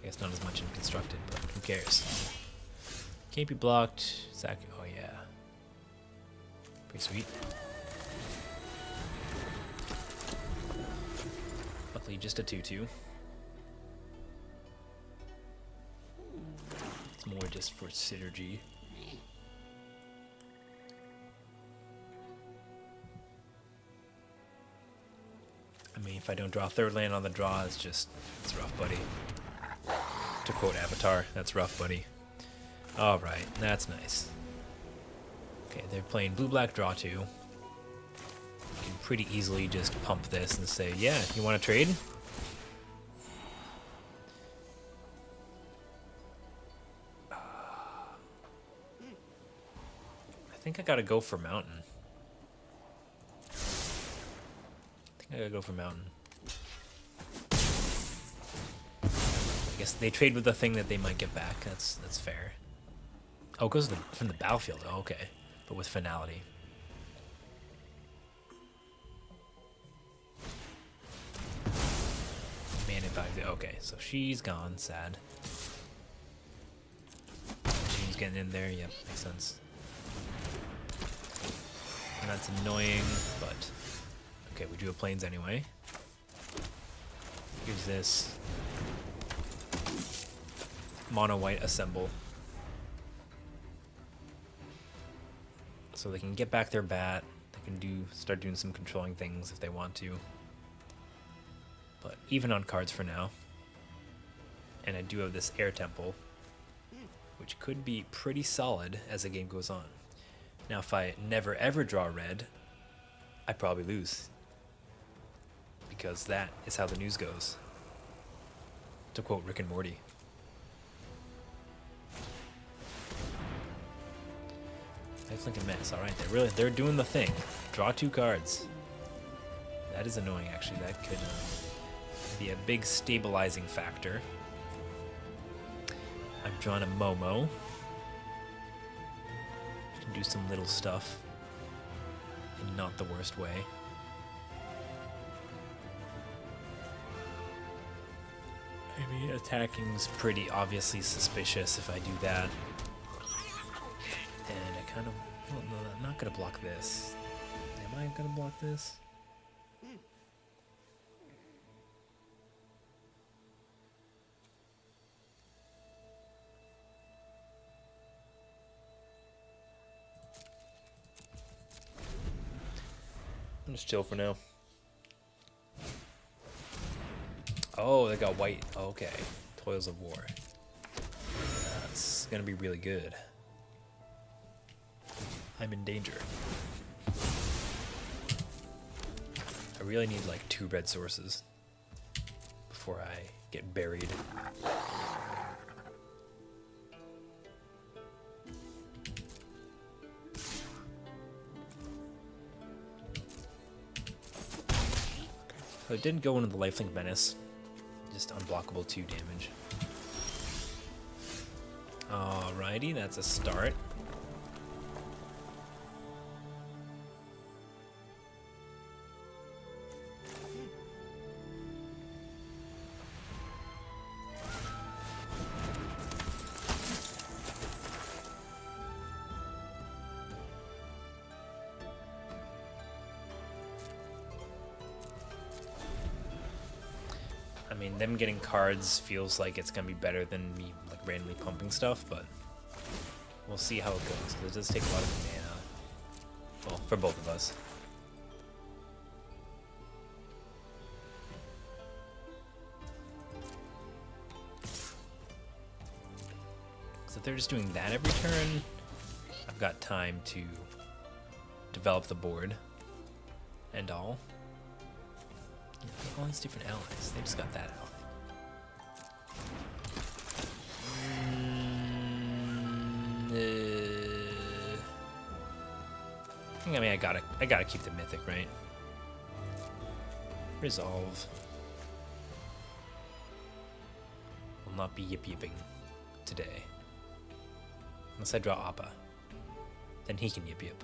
I guess not as much in constructed, but who cares? Can't be blocked. Zach, oh yeah. Pretty sweet. Luckily just a 2/2. It's more just for synergy. I mean, if I don't draw third land on the draw, it's rough, buddy. To quote Avatar, that's rough, buddy. Alright, that's nice. Okay, they're playing blue-black draw 2. You can pretty easily just pump this and say, yeah, you want to trade? I think I gotta go for mountain. I gotta go for mountain. I guess they trade with the thing that they might get back. That's fair. Oh, it goes from the battlefield. Oh, okay. But with finality. Man, if Okay, so she's gone. Sad. She's getting in there. Yep, makes sense. And that's annoying, but okay, we do have planes anyway. Here's this. Mono white assemble. So they can get back their bat. They can start doing some controlling things if they want to. But even on cards for now. And I do have this air temple, which could be pretty solid as the game goes on. Now if I never ever draw red, I probably lose. Because that is how the news goes. To quote Rick and Morty. Lifelink and Mess. Alright, they're doing the thing. Draw 2 cards. That is annoying actually. That could be a big stabilizing factor. I've drawn a Momo. Can do some little stuff in not the worst way. I mean, attacking's pretty obviously suspicious if I do that. And I kind of... Oh, no, I'm not going to block this. Am I going to block this? I'm just chill for now. Oh, they got white. Okay. Toils of War. That's gonna be really good. I'm in danger. I really need like 2 red sources before I get buried. So it didn't go into the Lifelink Menace. Just unblockable 2 damage. Alrighty, that's a start. I mean, them getting cards feels like it's gonna be better than me like randomly pumping stuff, but we'll see how it goes, because it does take a lot of mana. Well, for both of us. So if they're just doing that every turn, I've got time to develop the board and all. All these different allies. They just got that out. I mean, I gotta keep the mythic, right? Resolve. Will not be yip-yipping today. Unless I draw Appa. Then he can yip-yip.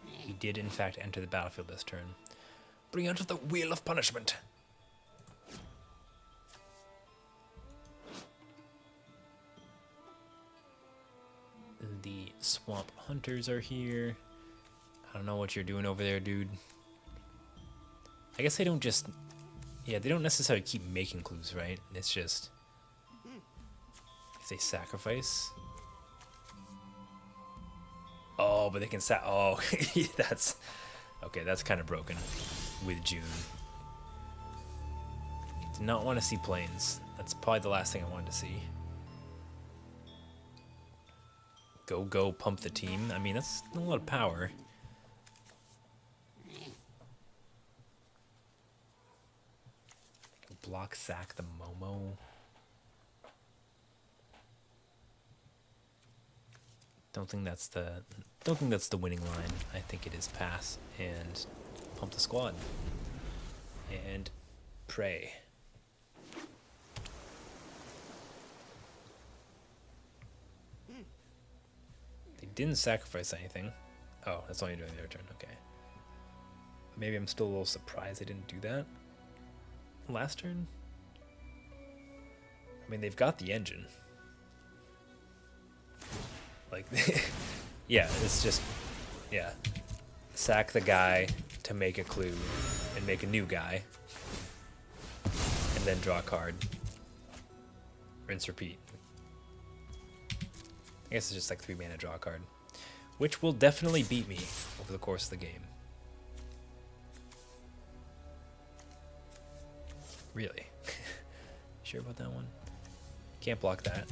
He did, in fact, enter the battlefield this turn. Bring out the wheel of punishment. The swamp hunters are here. I don't know what you're doing over there, dude. I guess they don't just... Yeah, they don't necessarily keep making clues, right? It's just... If they sacrifice... Oh, but they can oh, that's... Okay, that's kind of broken with June. Did not want to see planes. That's probably the last thing I wanted to see. Go, pump the team. I mean, that's a lot of power. Block sack the Momo. Don't think that's the winning line. I think it is pass and pump the squad and pray. didn't sacrifice anything. Oh, that's only during their turn. Okay. Maybe I'm still a little surprised they didn't do that last turn. I mean, they've got the engine. Like, yeah, it's just, yeah. Sack the guy to make a clue and make a new guy. And then draw a card. Rinse, repeat. I guess it's just like 3 mana, draw a card. Which will definitely beat me over the course of the game. Really? Sure about that one? Can't block that.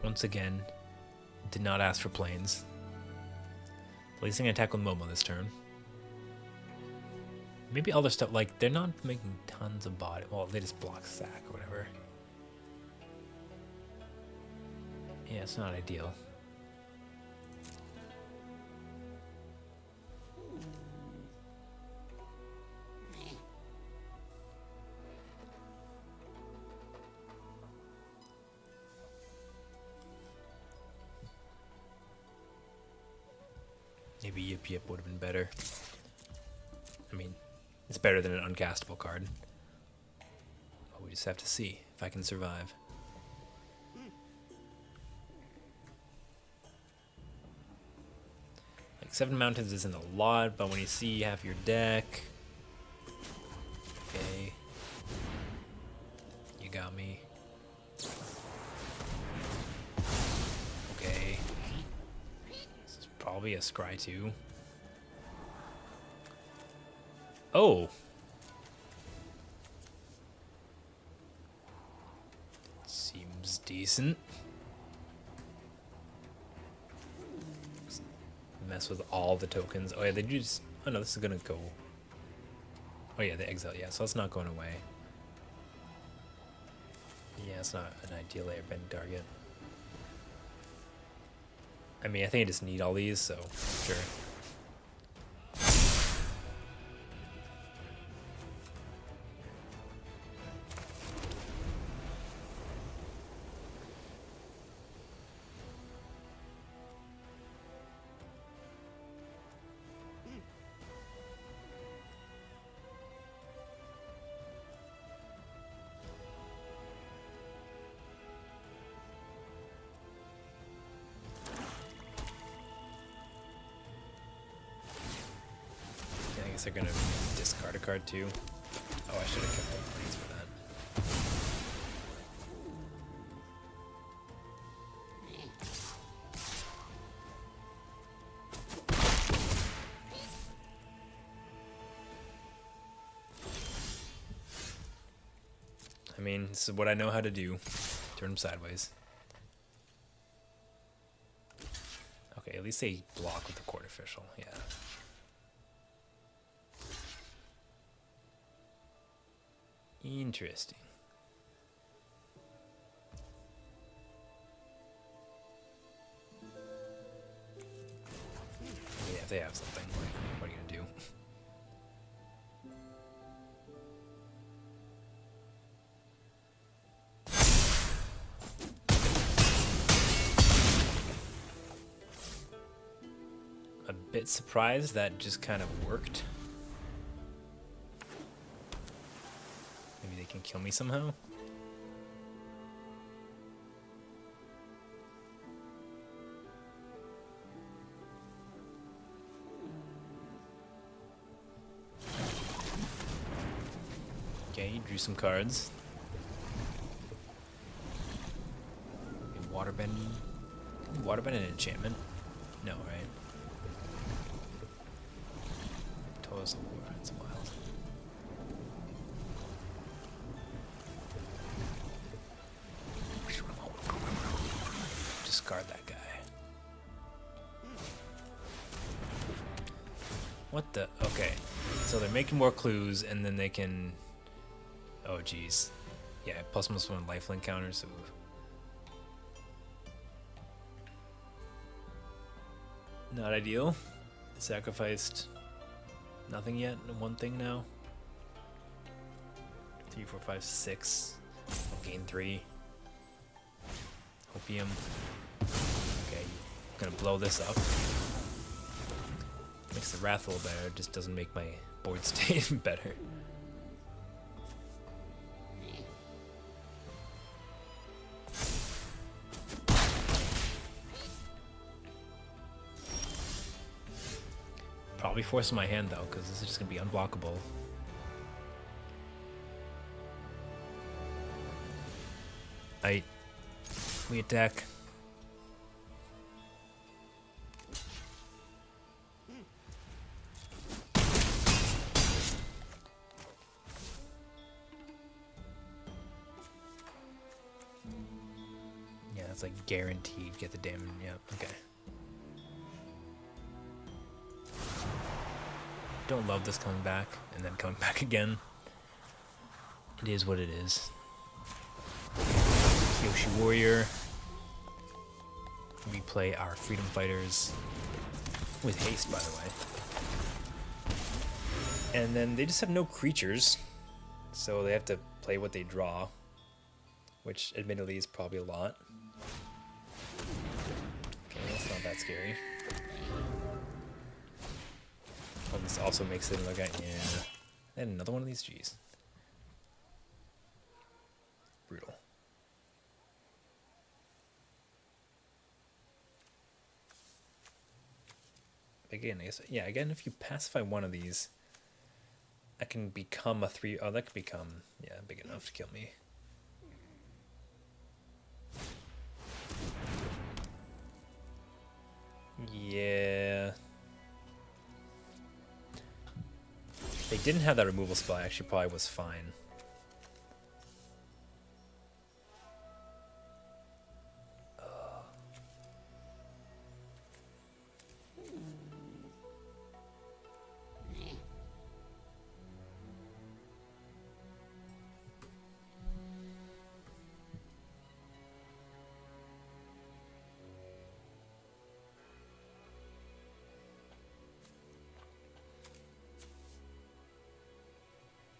Once again, did not ask for planes. At least I'm gonna attack with Momo this turn. Maybe other stuff, like, they're not making tons of body. Well, they just block sack or whatever. Yeah, it's not ideal. Maybe Yip Yip would have been better. I mean, it's better than an uncastable card. But we just have to see if I can survive. Like, 7 mountains isn't a lot, but when you see half your deck... Okay. You got me. Okay. This is probably a Scry 2. Oh! Seems decent. Mess with all the tokens. Oh yeah, they just... Oh no, this is gonna go... Oh yeah, the exile, yeah, so it's not going away. Yeah, it's not an ideal airbending target. I mean, I think I just need all these, so sure. I guess they're gonna discard a card too. Oh, I should have kept the planes for that. I mean, this is what I know how to do. Turn them sideways. Okay, at least they block with the court official, yeah. Interesting. Yeah, if they have something, what are you gonna do? A bit surprised that just kind of worked. Maybe they can kill me somehow. Okay, drew some cards. Waterbend. Waterbend an enchantment? No, right? Toils of War, it's wild. Discard that guy. What the? Okay. So they're making more clues and then they can... Oh, geez. Yeah, +1 lifelink counters. Ooh. Not ideal. Sacrificed nothing yet. One thing now. 3, 4, 5, 6. I'll gain 3. Opium. Okay, gonna blow this up. Makes the Wrath a little better, just doesn't make my board state better. Probably forcing my hand though, because this is just gonna be unblockable. We attack. Yeah, it's like guaranteed get the damage. Yep, okay. Don't love this coming back and then coming back again. It is what it is. Yoshi Warrior. We play our Freedom Fighters with haste, by the way. And then they just have no creatures, so they have to play what they draw, which admittedly is probably a lot. Okay, that's not that scary. Oh, this also makes it look like, yeah. And another one of these, G's. Brutal. Again, I guess, yeah, again, if you pacify one of these, I can become a 3. Oh, that could become, yeah, big enough to kill me. Yeah. If they didn't have that removal spell, I actually probably was fine.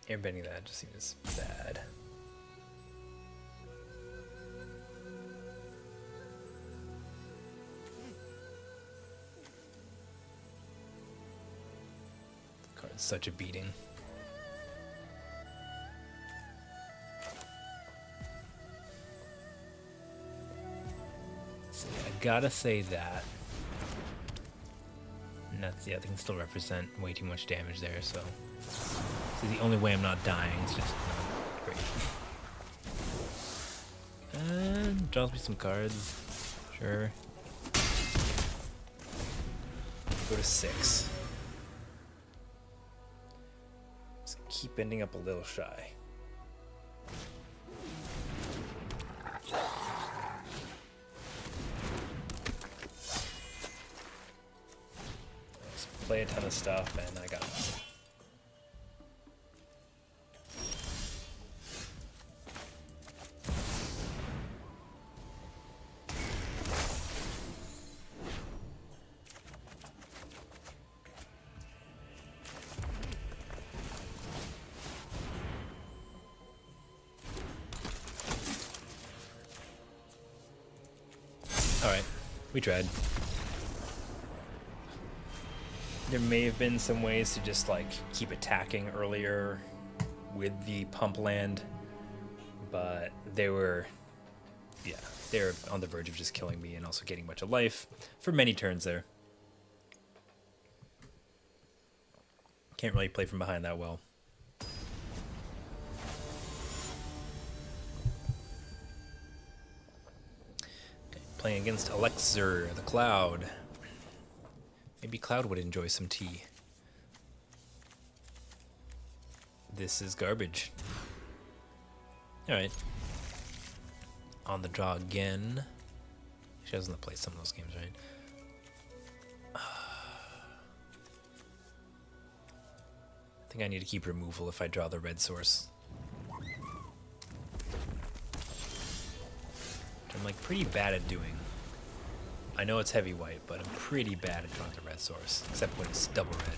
Airbending that just seems bad. The card's such a beating. So yeah, I gotta say that. And that's, yeah, they can still represent way too much damage there, so. This is the only way I'm not dying. It's just not great. And draws me some cards. Sure. Go to 6. Just keep ending up a little shy. Just play a ton of stuff and I got nothing. Alright, we tried. There may have been some ways to just like keep attacking earlier with the pump land, but they were on the verge of just killing me and also getting a bunch of life for many turns there. Can't really play from behind that well. Playing against Elixir, the Cloud. Maybe Cloud would enjoy some tea. This is garbage. Alright. On the draw again. She doesn't play some of those games, right? I think I need to keep removal if I draw the red source. like pretty bad at doing. I know it's heavy white, but I'm pretty bad at drawing the red source, except when it's double red.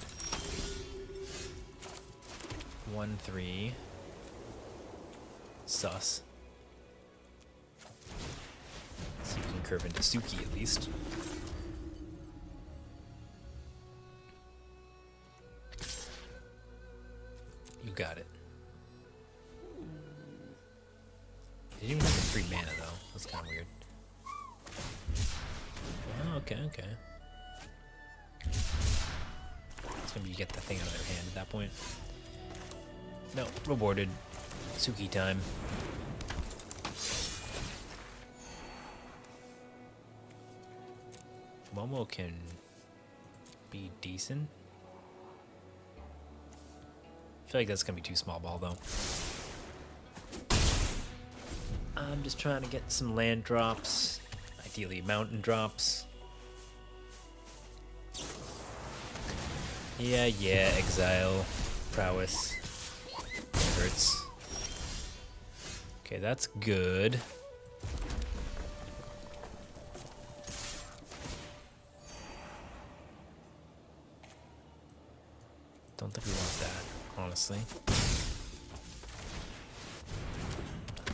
1-3. Sus. Let's see if we can curve into Suki at least. You got it. You didn't even have the 3 mana though. That's kind of weird. Oh, okay, okay. It's gonna be you get the thing out of their hand at that point. No, rewarded. Suki time. Momo can be decent. I feel like that's gonna be too small ball though. I'm just trying to get some land drops, ideally mountain drops. Yeah, exile, prowess, hurts. Okay, that's good. Don't think we want that, honestly.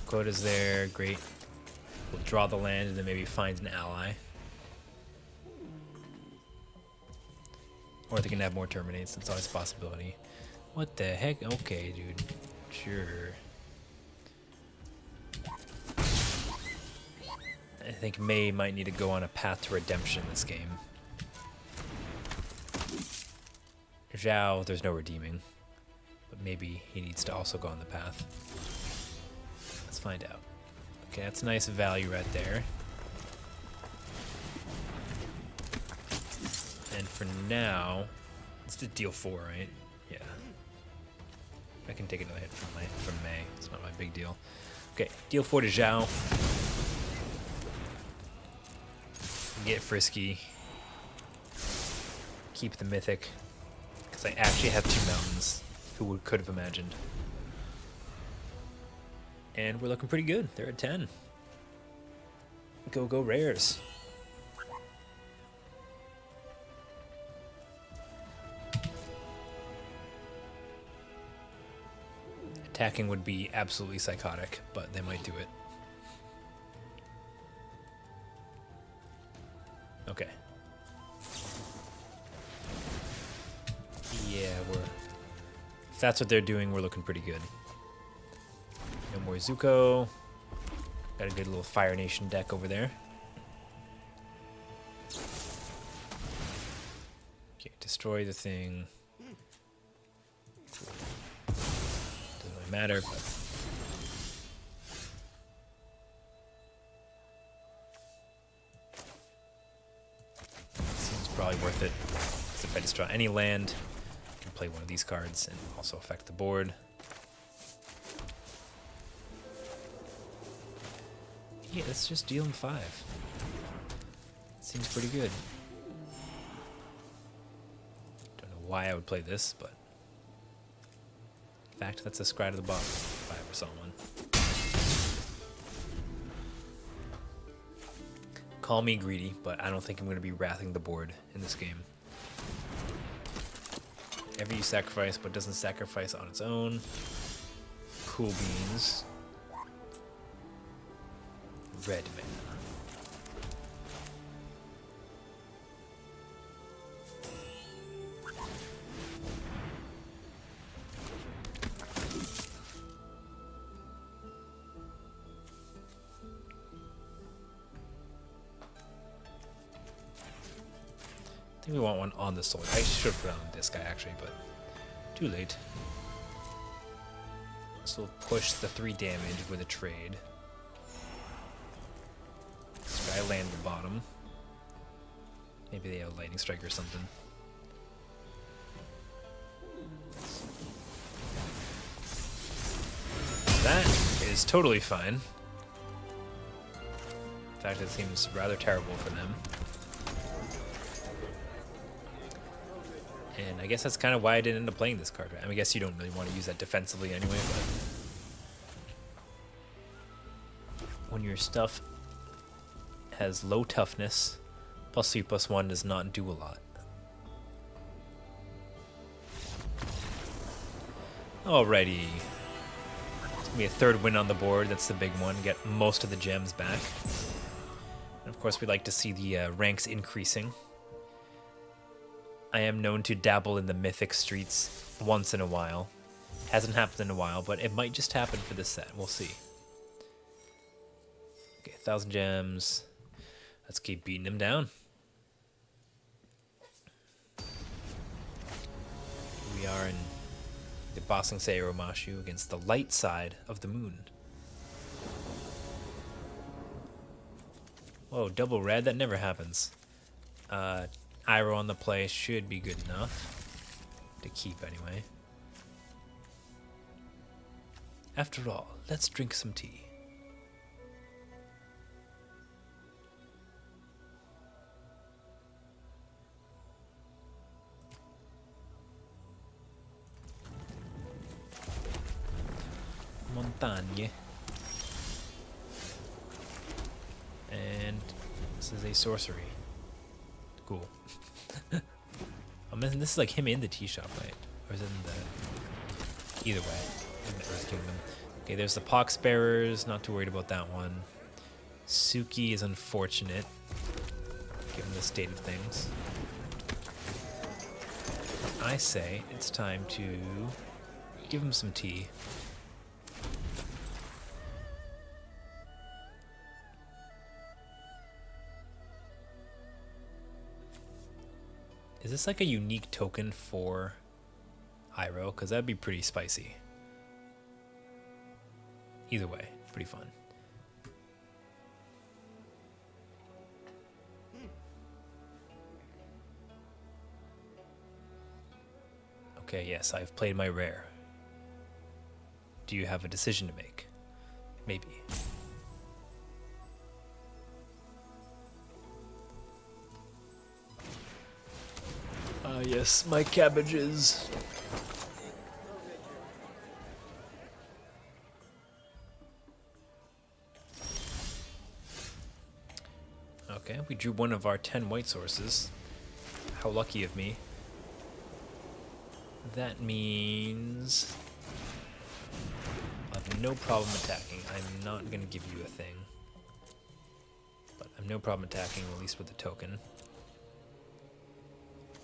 Quota's there, great. We'll draw the land and then maybe find an ally. Or they can have more terminates, that's always a possibility. What the heck? Okay, dude. Sure. I think Mei might need to go on a path to redemption in this game. Zhao, there's no redeeming. But maybe he needs to also go on the path. Let's find out. Okay, that's nice value right there. And for now, let's just deal 4, right? Yeah. I can take another hit from Mei. It's not my big deal. Okay, deal 4 to Zhao. Get frisky. Keep the mythic. Because I actually have 2 mountains. Who could have imagined? And we're looking pretty good. They're at 10. Go rares. Attacking would be absolutely psychotic, but they might do it. Okay. Yeah, if that's what they're doing, we're looking pretty good. No more Zuko. Got a good little Fire Nation deck over there. Okay, destroy the thing. Doesn't really matter, but seems probably worth it. Because if I destroy any land, I can play one of these cards and also affect the board. Yeah, let's just deal him 5. Seems pretty good. Don't know why I would play this, but in fact, that's a scry to the bottom if I ever saw one. Call me greedy, but I don't think I'm going to be wrathing the board in this game. Ever use sacrifice, but doesn't sacrifice on its own. Cool beans. Red mana. I think we want one on the sword. I should have put it on this guy actually, but too late. So we'll push the 3 damage with a trade. This guy land the bottom. Maybe they have a lightning strike or something. That is totally fine. In fact, it seems rather terrible for them. And I guess that's kind of why I didn't end up playing this card. Right? I mean, I guess you don't really want to use that defensively anyway, but when your stuff has low toughness. +3/+1 does not do a lot. Alrighty. It's gonna be a third win on the board. That's the big one. Get most of the gems back. And of course, we like to see the ranks increasing. I am known to dabble in the mythic streets once in a while. Hasn't happened in a while, but it might just happen for this set. We'll see. Okay, 1,000 gems. Let's keep beating him down. We are in the Bossing Iroh Mashu against the light side of the moon. Whoa, double red? That never happens. Iroh on the play should be good enough to keep anyway. After all, let's drink some tea. Montagne. And this is a sorcery. Cool. I'm missing, this is like him in the tea shop, right? Or is it in the... Either way, in the Earth Kingdom. Okay, there's the Poxbearers. Not too worried about that one. Suki is unfortunate, given the state of things. I say it's time to give him some tea. Is this like a unique token for Iroh? Because that'd be pretty spicy. Either way, pretty fun. Okay, yes, I've played my rare. Do you have a decision to make? Maybe. Yes, my cabbages. Okay, we drew one of our 10 white sources. How lucky of me. That means I have no problem attacking. I'm not going to give you a thing. But I'm no problem attacking, at least with the token.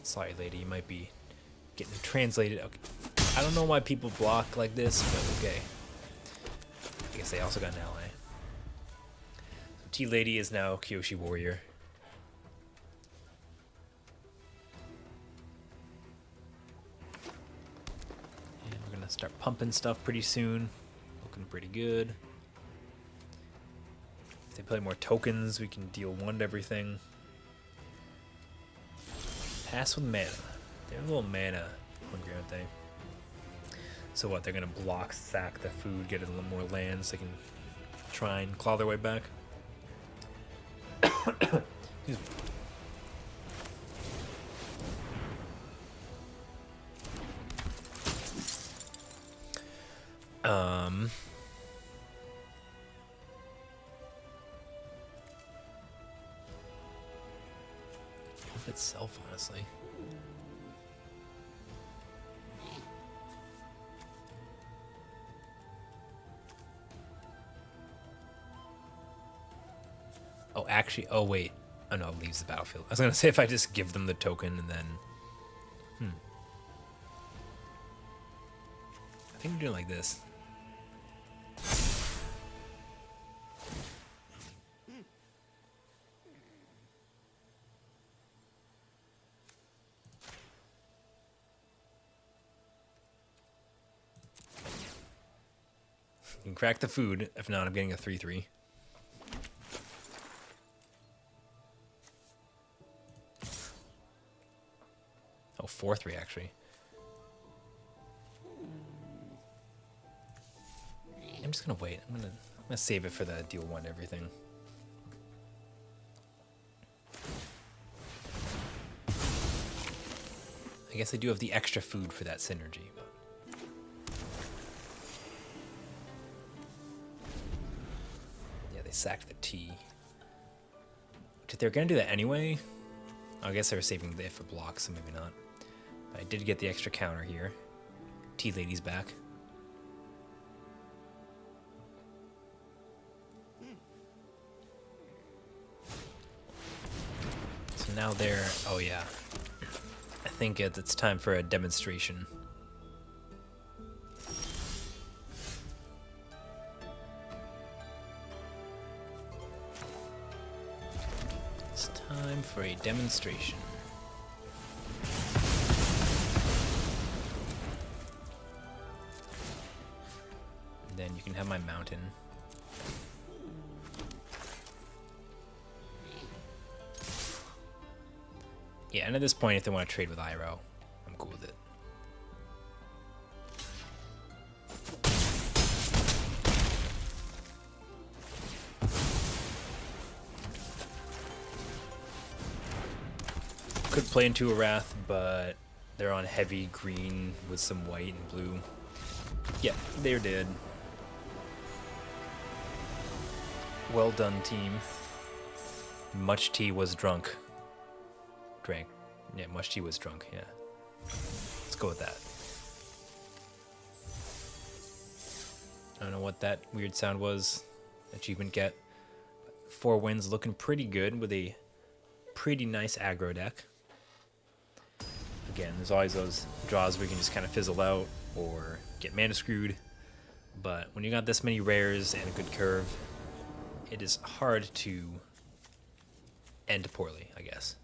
Sorry, lady, you might be getting translated. Okay. I don't know why people block like this, but okay. I guess they also got an ally. So T-Lady is now Kyoshi Warrior. And we're going to start pumping stuff pretty soon. Looking pretty good. If they play more tokens, we can deal 1 to everything. Pass with mana. They're a little mana hungry, aren't they? So what, they're gonna block, sack the food, get a little more land so they can try and claw their way back? Excuse me. Itself, honestly. Oh, actually, oh wait. Oh no, it leaves the battlefield. I was gonna say if I just give them the token and then... I think we're doing like this. You can crack the food. If not, I'm getting a 3/3. Oh, 4/3 actually. I'm just gonna wait. I'm gonna save it for the deal 1 everything. I guess I do have the extra food for that synergy, but yeah, they sacked the tea. If they're gonna do that anyway, I guess they were saving the if for blocks, so maybe not. But I did get the extra counter here. Tea Lady's back. So now they're... Oh yeah. I think it's time for a demonstration. It's time for a demonstration. And then you can have my mountain. Yeah, and at this point, if they want to trade with Iroh, I'm cool with it. Could play into a Wrath, but they're on heavy green with some white and blue. Yeah, they're dead. Well done, team. Much tea was drunk. Drank. Yeah, much tea was drunk, yeah. Let's go with that. I don't know what that weird sound was. Achievement get. 4 wins looking pretty good with a pretty nice aggro deck. Again, there's always those draws where you can just kind of fizzle out or get mana screwed. But when you got this many rares and a good curve, it is hard to end poorly, I guess.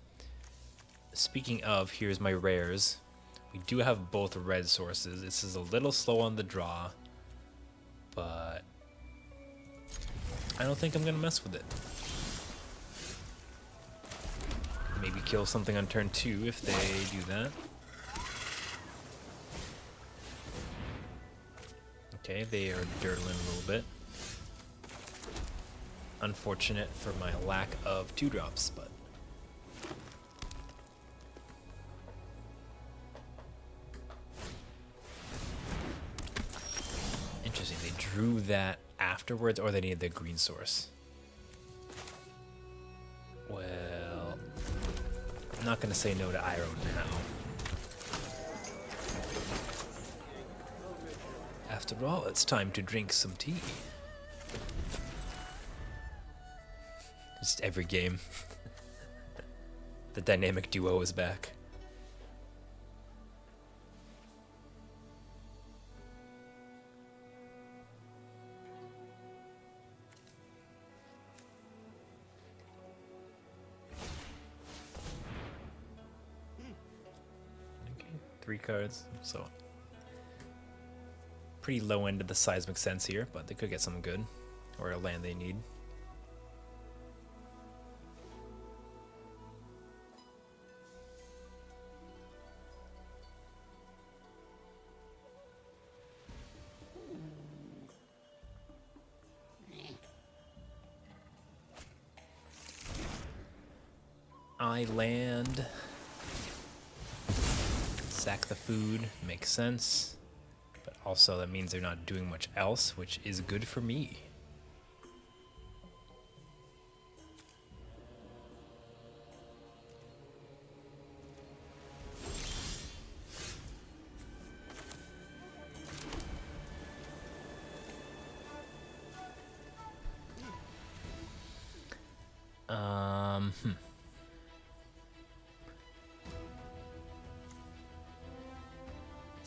Speaking of, here's my rares. We do have both red sources. This is a little slow on the draw, but I don't think I'm going to mess with it. Maybe kill something on turn 2 if they do that. Okay, they are dirtling a little bit. Unfortunate for my lack of 2-drops, but interesting. They drew that afterwards, or they needed the green source. Well, I'm not going to say no to Iroh now. After all, it's time to drink some tea. Just every game. The dynamic duo is back. Okay, 3 cards, so pretty low end of the seismic sense here, but they could get something good, or a land they need. I land, sack the food, makes sense. But also that means they're not doing much else, which is good for me.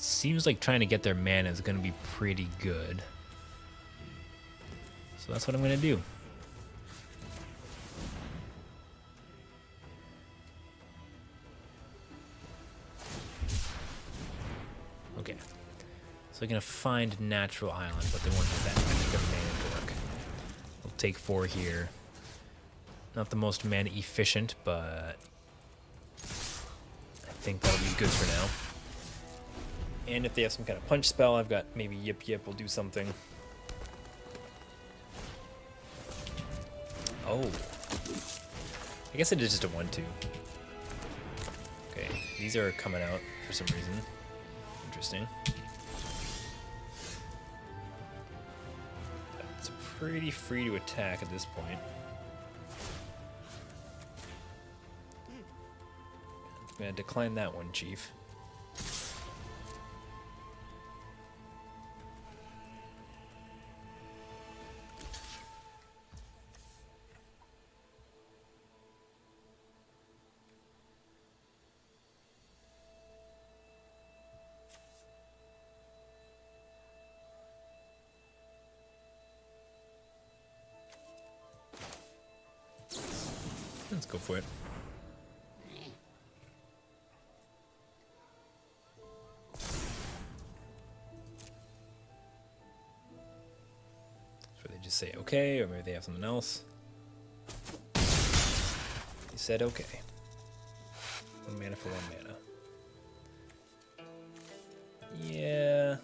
Seems like trying to get their mana is going to be pretty good. So that's what I'm going to do. Okay. So they're going to find Natural Island, but they won't have that extra mana dork. We'll take 4 here. Not the most mana efficient, but I think that'll be good for now. And if they have some kind of punch spell, I've got maybe Yip Yip will do something. Oh. I guess it is just a 1-2. Okay, these are coming out for some reason. Interesting. It's pretty free to attack at this point. I'm gonna decline that one, Chief. Let's go for it. So they just say okay, or maybe they have something else. They said okay. 1 mana for 1 mana. Yeah.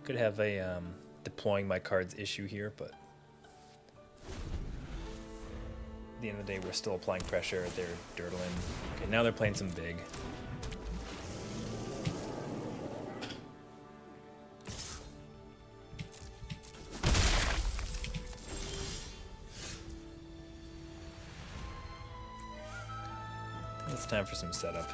Could have a deploying my cards issue here, but at the end of the day, we're still applying pressure. They're dirtling. Okay, now they're playing some big. It's time for some setup.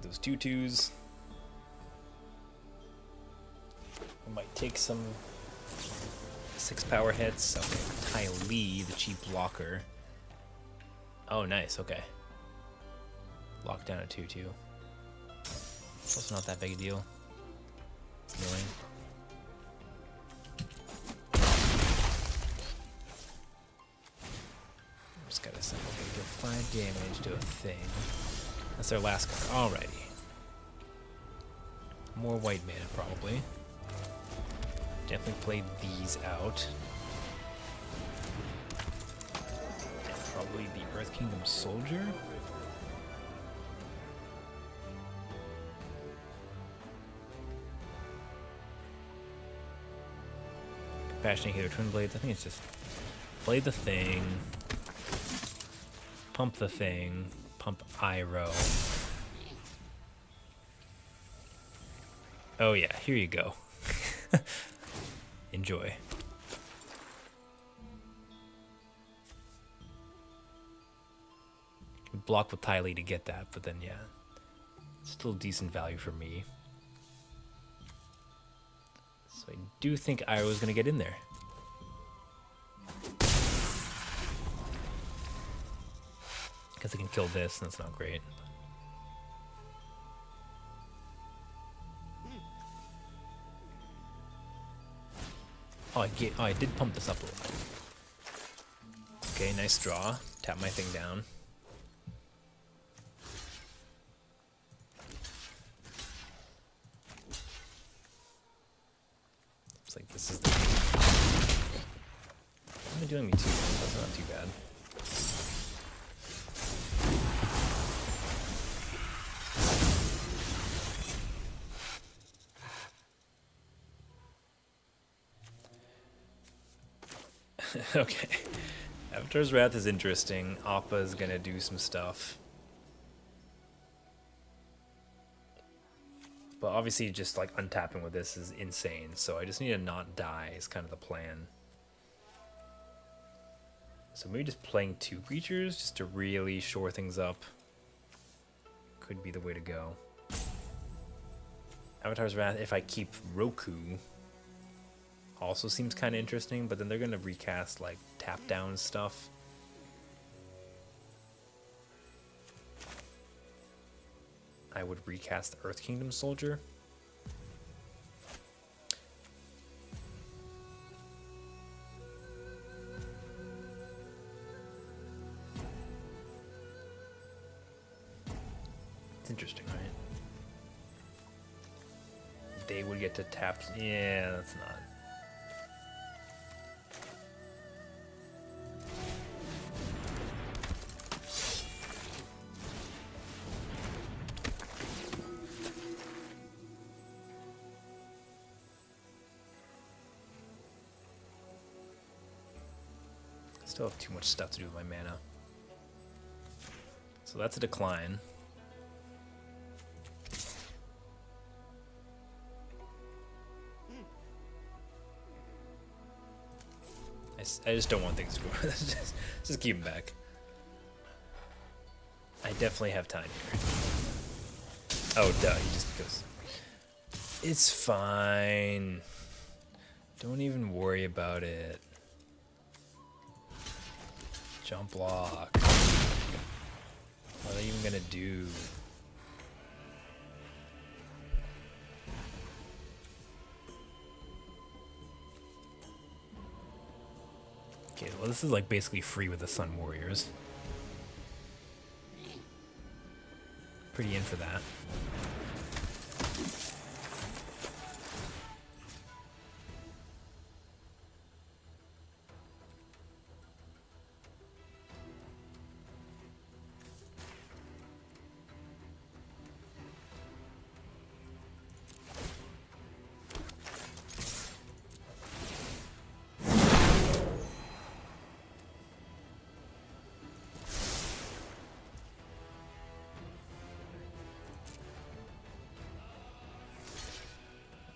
Those 2/2s. I might take some 6 power hits. Okay, Ty Lee, the cheap blocker. Oh, nice. Okay. Lock down a 2/2. Also not that big a deal. It's annoying. Just gotta send deal 5 damage to a thing. That's their last card. Alrighty. More white mana, probably. Definitely play these out. And probably the Earth Kingdom Soldier. Compassionate Healer Twin Blades. I think it's just play the thing. Pump the thing. Pump Iroh. Oh yeah, here you go. Enjoy. Block with Ty Lee to get that, but then yeah, still decent value for me. So I do think Iroh is gonna get in there. Because I can kill this, and that's not great. Oh, I did pump this up a little. Okay, nice draw. Tap my thing down. Looks like this is the... I'm doing me too. That's not too bad. Okay. Avatar's Wrath is interesting. Appa is gonna do some stuff. But obviously just like untapping with this is insane, so I just need to not die is kind of the plan. So maybe just playing 2 creatures just to really shore things up could be the way to go. Avatar's Wrath, if I keep Roku, also seems kind of interesting, but then they're gonna recast like tap down stuff. I would recast the Earth Kingdom Soldier. It's interesting, right? They would get to tap. Yeah, that's not. Still have too much stuff to do with my mana. So that's a decline. I just don't want things to go. just keep them back. I definitely have time here. Oh, duh, he just goes. It's fine. Don't even worry about it. Jump block. What are they even gonna do? Okay, well this is like basically free with the Sun Warriors. Pretty in for that.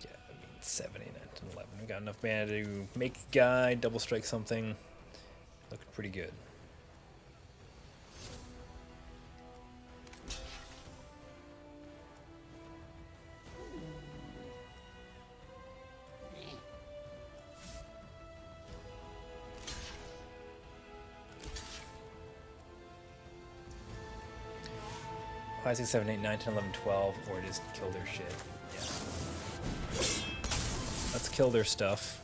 Yeah, I mean 7, 8, 9, 10, 11. We got enough mana to make a guy, double strike something. Looking pretty good. Five, 6, 7, 8, 9, 10, 11, 12, or just kill their shit. Yeah. Let's kill their stuff.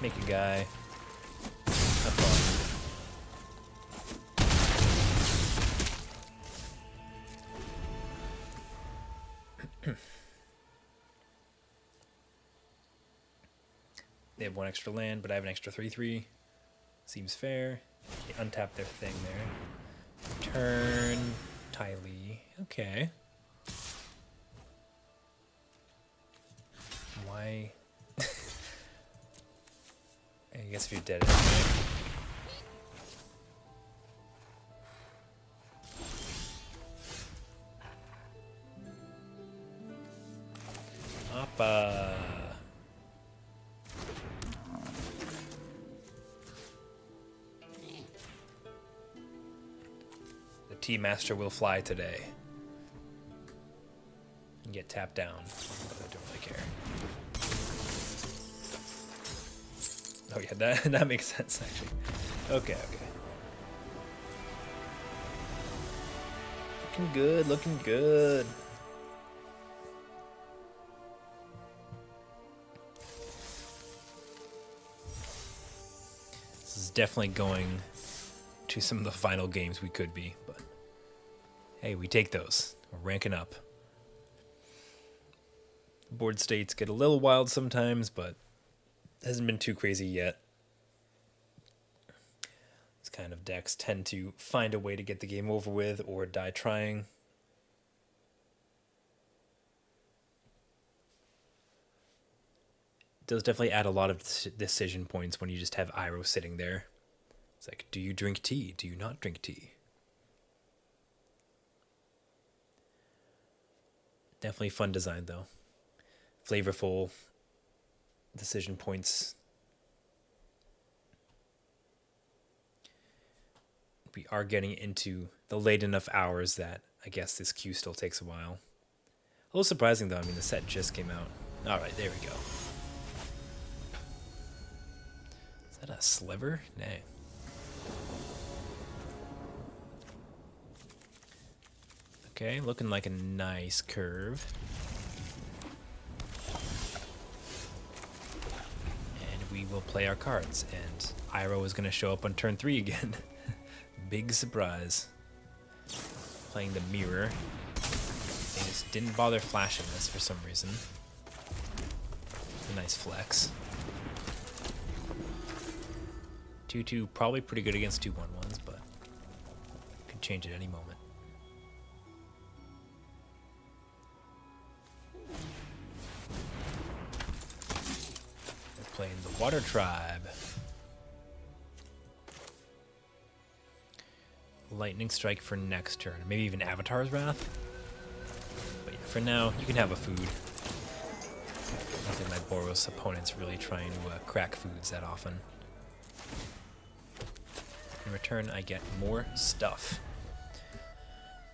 Make a guy. Have fun. They have one extra land, but I have an extra 3/3. Seems fair. They untap their thing there. Turn Ty Lee. Okay. Why? I guess if you're dead. Appa. The Tea Master will fly today. And get tapped down. But I don't really care. Oh yeah, that makes sense actually. Okay. Looking good, looking good. This is definitely going to some of the final games we could be, but hey, we take those. We're ranking up. Board states get a little wild sometimes, but it hasn't been too crazy yet. These kind of decks tend to find a way to get the game over with or die trying. It does definitely add a lot of decision points when you just have Iroh sitting there. It's like, do you drink tea? Do you not drink tea? Definitely fun design though. Flavorful decision points. We are getting into the late enough hours that I guess this queue still takes a while. A little surprising though, I mean the set just came out. Alright, there we go. Is that a sliver? Nay. Okay, looking like a nice curve. And we will play our cards. And Iroh is going to show up on turn 3 again. Big surprise. Playing the mirror. They just didn't bother flashing this for some reason. It's a nice flex. 2/2 probably pretty good against 2/1/1s, but could change at any moment. Playing the Water Tribe. Lightning Strike for next turn. Maybe even Avatar's Wrath. But yeah, for now, you can have a food. I don't think my Boros opponent's really trying to crack foods that often. In return, I get more stuff.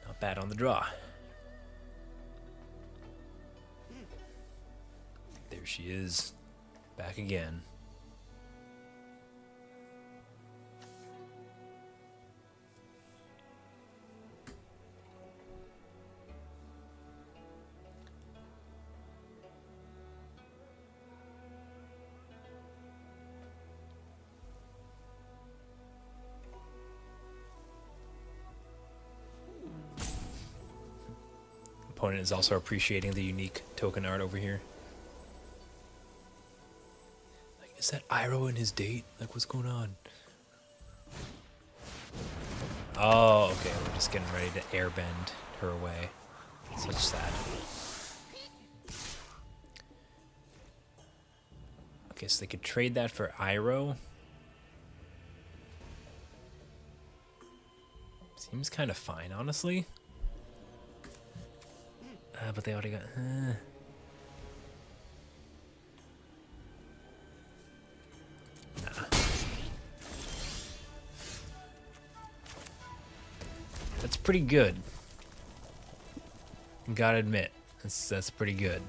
Not bad on the draw. There she is. Back again. Opponent is also appreciating the unique token art over here. Like, is that Iroh and his date? Like, what's going on? Oh, okay. We're just getting ready to airbend her away. Such sad. Okay, so they could trade that for Iroh. Seems kind of fine, honestly. But they already got... Nah. That's pretty good. Gotta admit, that's pretty good.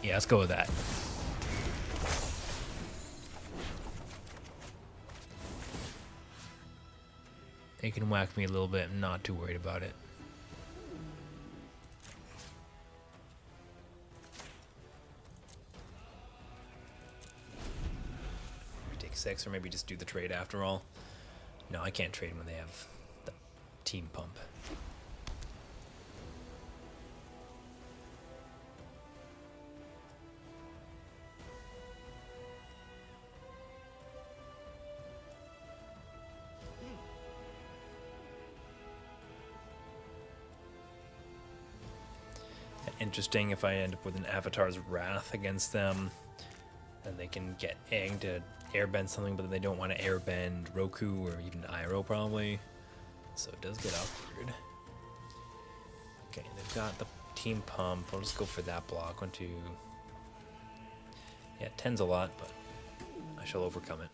Yeah, let's go with that. They can whack me a little bit. I'm not too worried about it. Maybe take 6 or maybe just do the trade after all. No, I can't trade when they have the team pump. Interesting if I end up with an Avatar's Wrath against them, then they can get Aang to airbend something, but then they don't want to airbend Roku or even Iroh probably. So it does get awkward. Okay, they've got the team pump. I'll just go for that block. 1, 2. Yeah, 10's a lot, but I shall overcome it.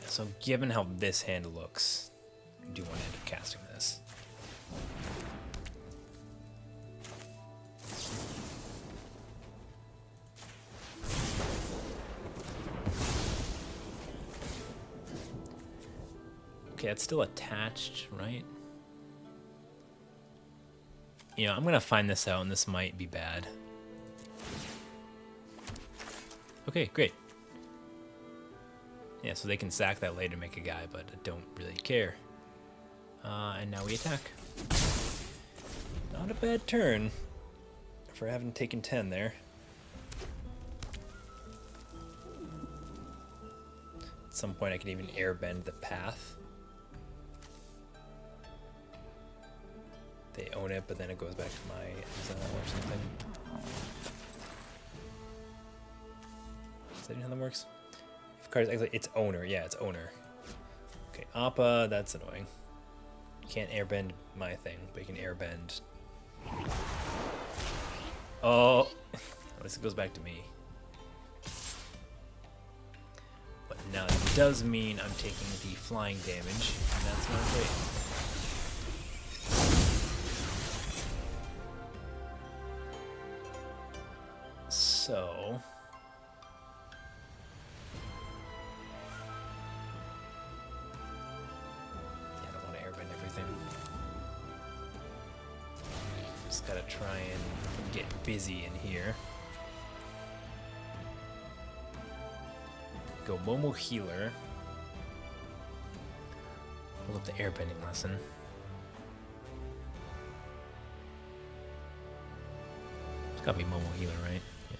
So given how this hand looks, I do want to end up casting this. Okay, it's still attached, right? You know, I'm gonna find this out and this might be bad. Okay, great. Yeah, so they can sack that later to make a guy, but I don't really care. And now we attack. Not a bad turn for having taken 10 there. At some point I can even airbend the path. They own it, but then it goes back to my exile or something. Is that how that works? Cards, it's owner. Yeah, it's owner. Okay, Appa, that's annoying. You can't airbend my thing, but you can airbend. Oh, at least it goes back to me. But now it does mean I'm taking the flying damage, and that's not great. So... just gotta try and get busy in here. Go Momo Healer. Pull up the airbending lesson. It's gotta be Momo Healer, right? Yeah.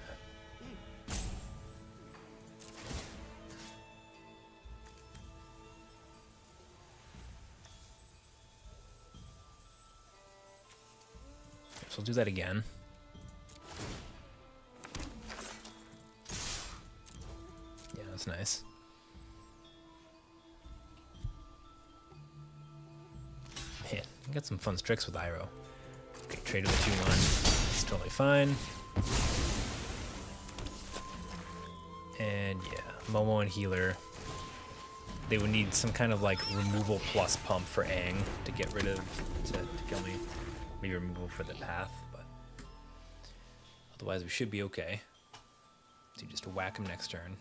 So we'll do that again. Yeah, that's nice. Man, you got some fun tricks with Iroh. Okay, trade with a 2-1. It's totally fine. And yeah, Momo and Healer. They would need some kind of like removal plus pump for Aang to get rid of, to kill me. Maybe removal for the path, but otherwise we should be okay. So just whack him next turn.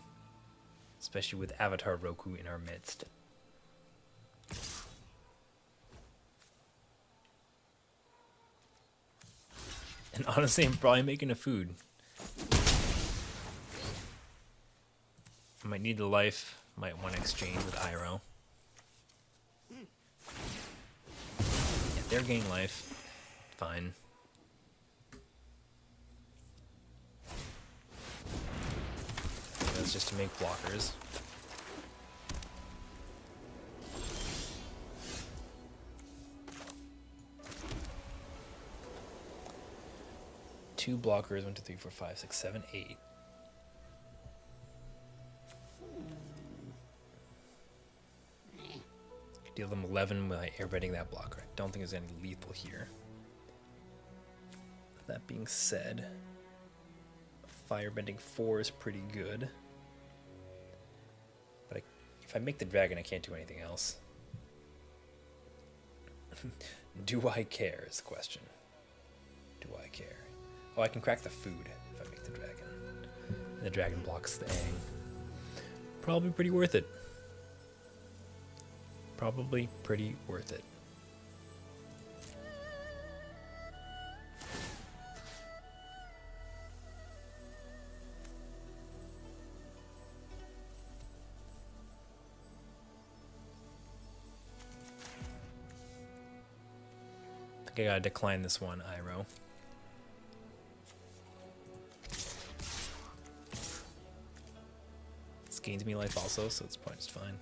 Especially with Avatar Roku in our midst. And honestly, I'm probably making a food. I might need the life. Might want to exchange with Iroh. Yeah, they're gaining life. Fine. That's just to make blockers. Two blockers, 1, 2, 3, 4, 5, 6, 7, 8. Could deal them 11 by airbending that blocker. I don't think there's any lethal here. That being said, firebending 4 is pretty good. But if I make the dragon, I can't do anything else. Do I care is the question. Do I care? Oh, I can crack the food if I make the dragon. And the dragon blocks the Aang. Probably pretty worth it. Probably pretty worth it. I think I gotta decline this one, Iroh. This gains me life also, so it's probably just fine.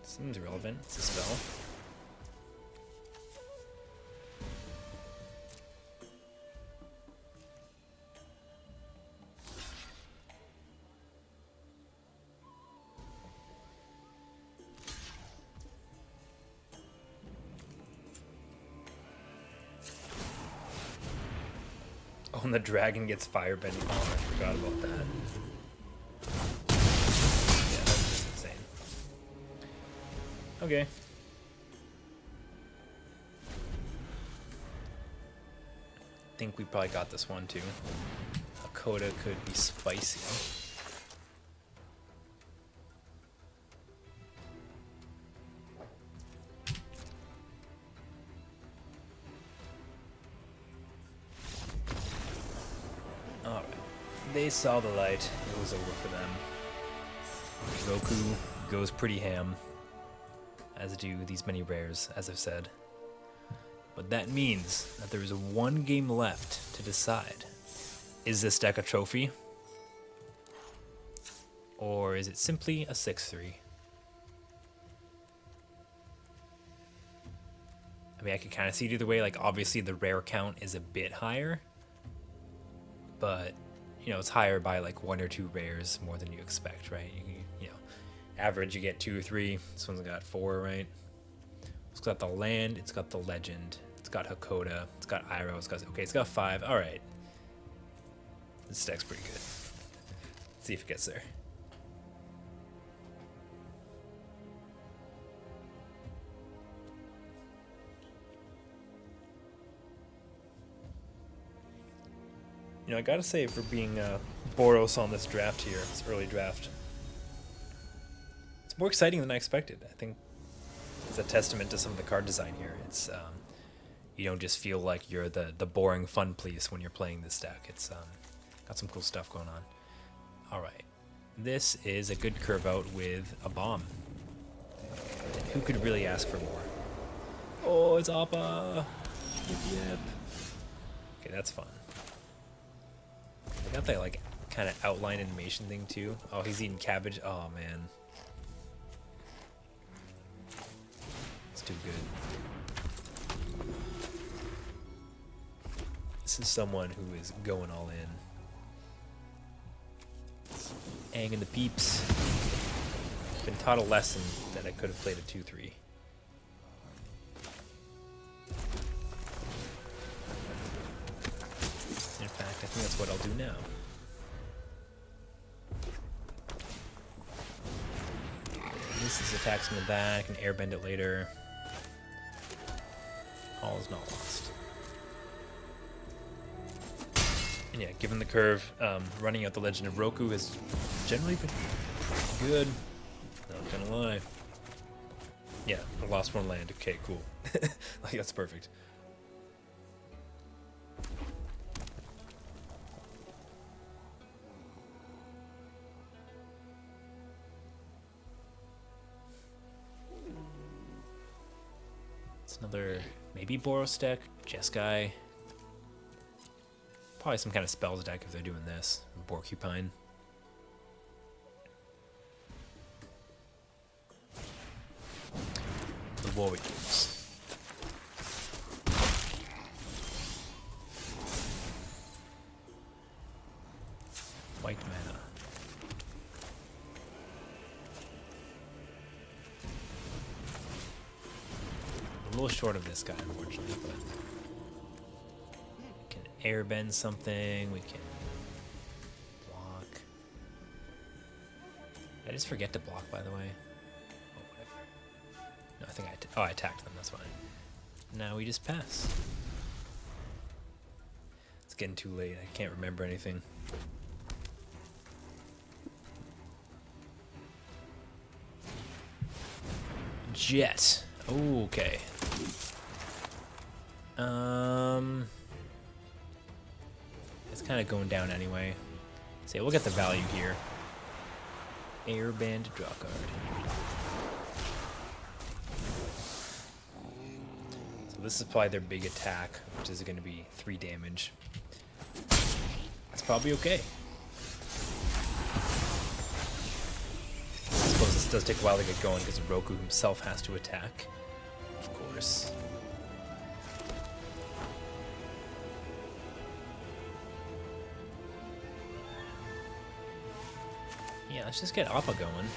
Seems irrelevant. It's a spell. Oh, and the dragon gets firebending. Oh, I forgot about that. Yeah, that's just insane. Okay. I think we probably got this one too. Hakoda could be spicy. Alright. They saw the light. It was over for them. Roku goes pretty ham. As do these many rares, as I've said. But that means that there is one game left to decide. Is this deck a trophy? Or is it simply a 6-3? I mean, I can kind of see it either way. Like, obviously the rare count is a bit higher. But, you know, it's higher by like 1 or 2 rares more than you expect, right? You know, average you get 2 or 3. This one's got 4, right? It's got the land, it's got the legend, it's got Hakoda, it's got Iroh, it's got 5. All right, this deck's pretty good. Let's see if it gets there. You know, I gotta say, for being Boros on this draft here, this early draft, it's more exciting than I expected. I think it's a testament to some of the card design here. It's, you don't just feel like you're the boring fun police when you're playing this deck. It's got some cool stuff going on. All right, this is a good curve out with a bomb. Who could really ask for more? Oh, it's Appa. Yep. Okay, that's fun. I got that like kind of outline animation thing too. Oh, he's eating cabbage. Oh man, it's too good. This is someone who is going all in. Ang and the peeps. Been taught a lesson that I could have played a 2-3. In fact, I think that's what I'll do now. This is attacks in the back and airbend it later. All is not lost. And yeah, given the curve, running out the Legend of Roku has generally been good. Not gonna lie. Yeah, I lost one land. Okay, cool. Like, that's perfect. It's another maybe Boros deck, Jeskai. Probably some kind of spells deck if they're doing this. Porcupine. The Warriors. White mana. A little short of this guy, unfortunately, but we can airbend something, we can block. Did I just forget to block, by the way? Oh, whatever. No, I think I attacked them, that's fine. Now we just pass. It's getting too late, I can't remember anything. Jet. Okay. It's kind of going down anyway. So we'll get the value here. Airband draw card. So this is probably their big attack, which is going to be 3 damage. That's probably okay. I suppose this does take a while to get going because Roku himself has to attack. Of course. Yeah, let's just get Appa going.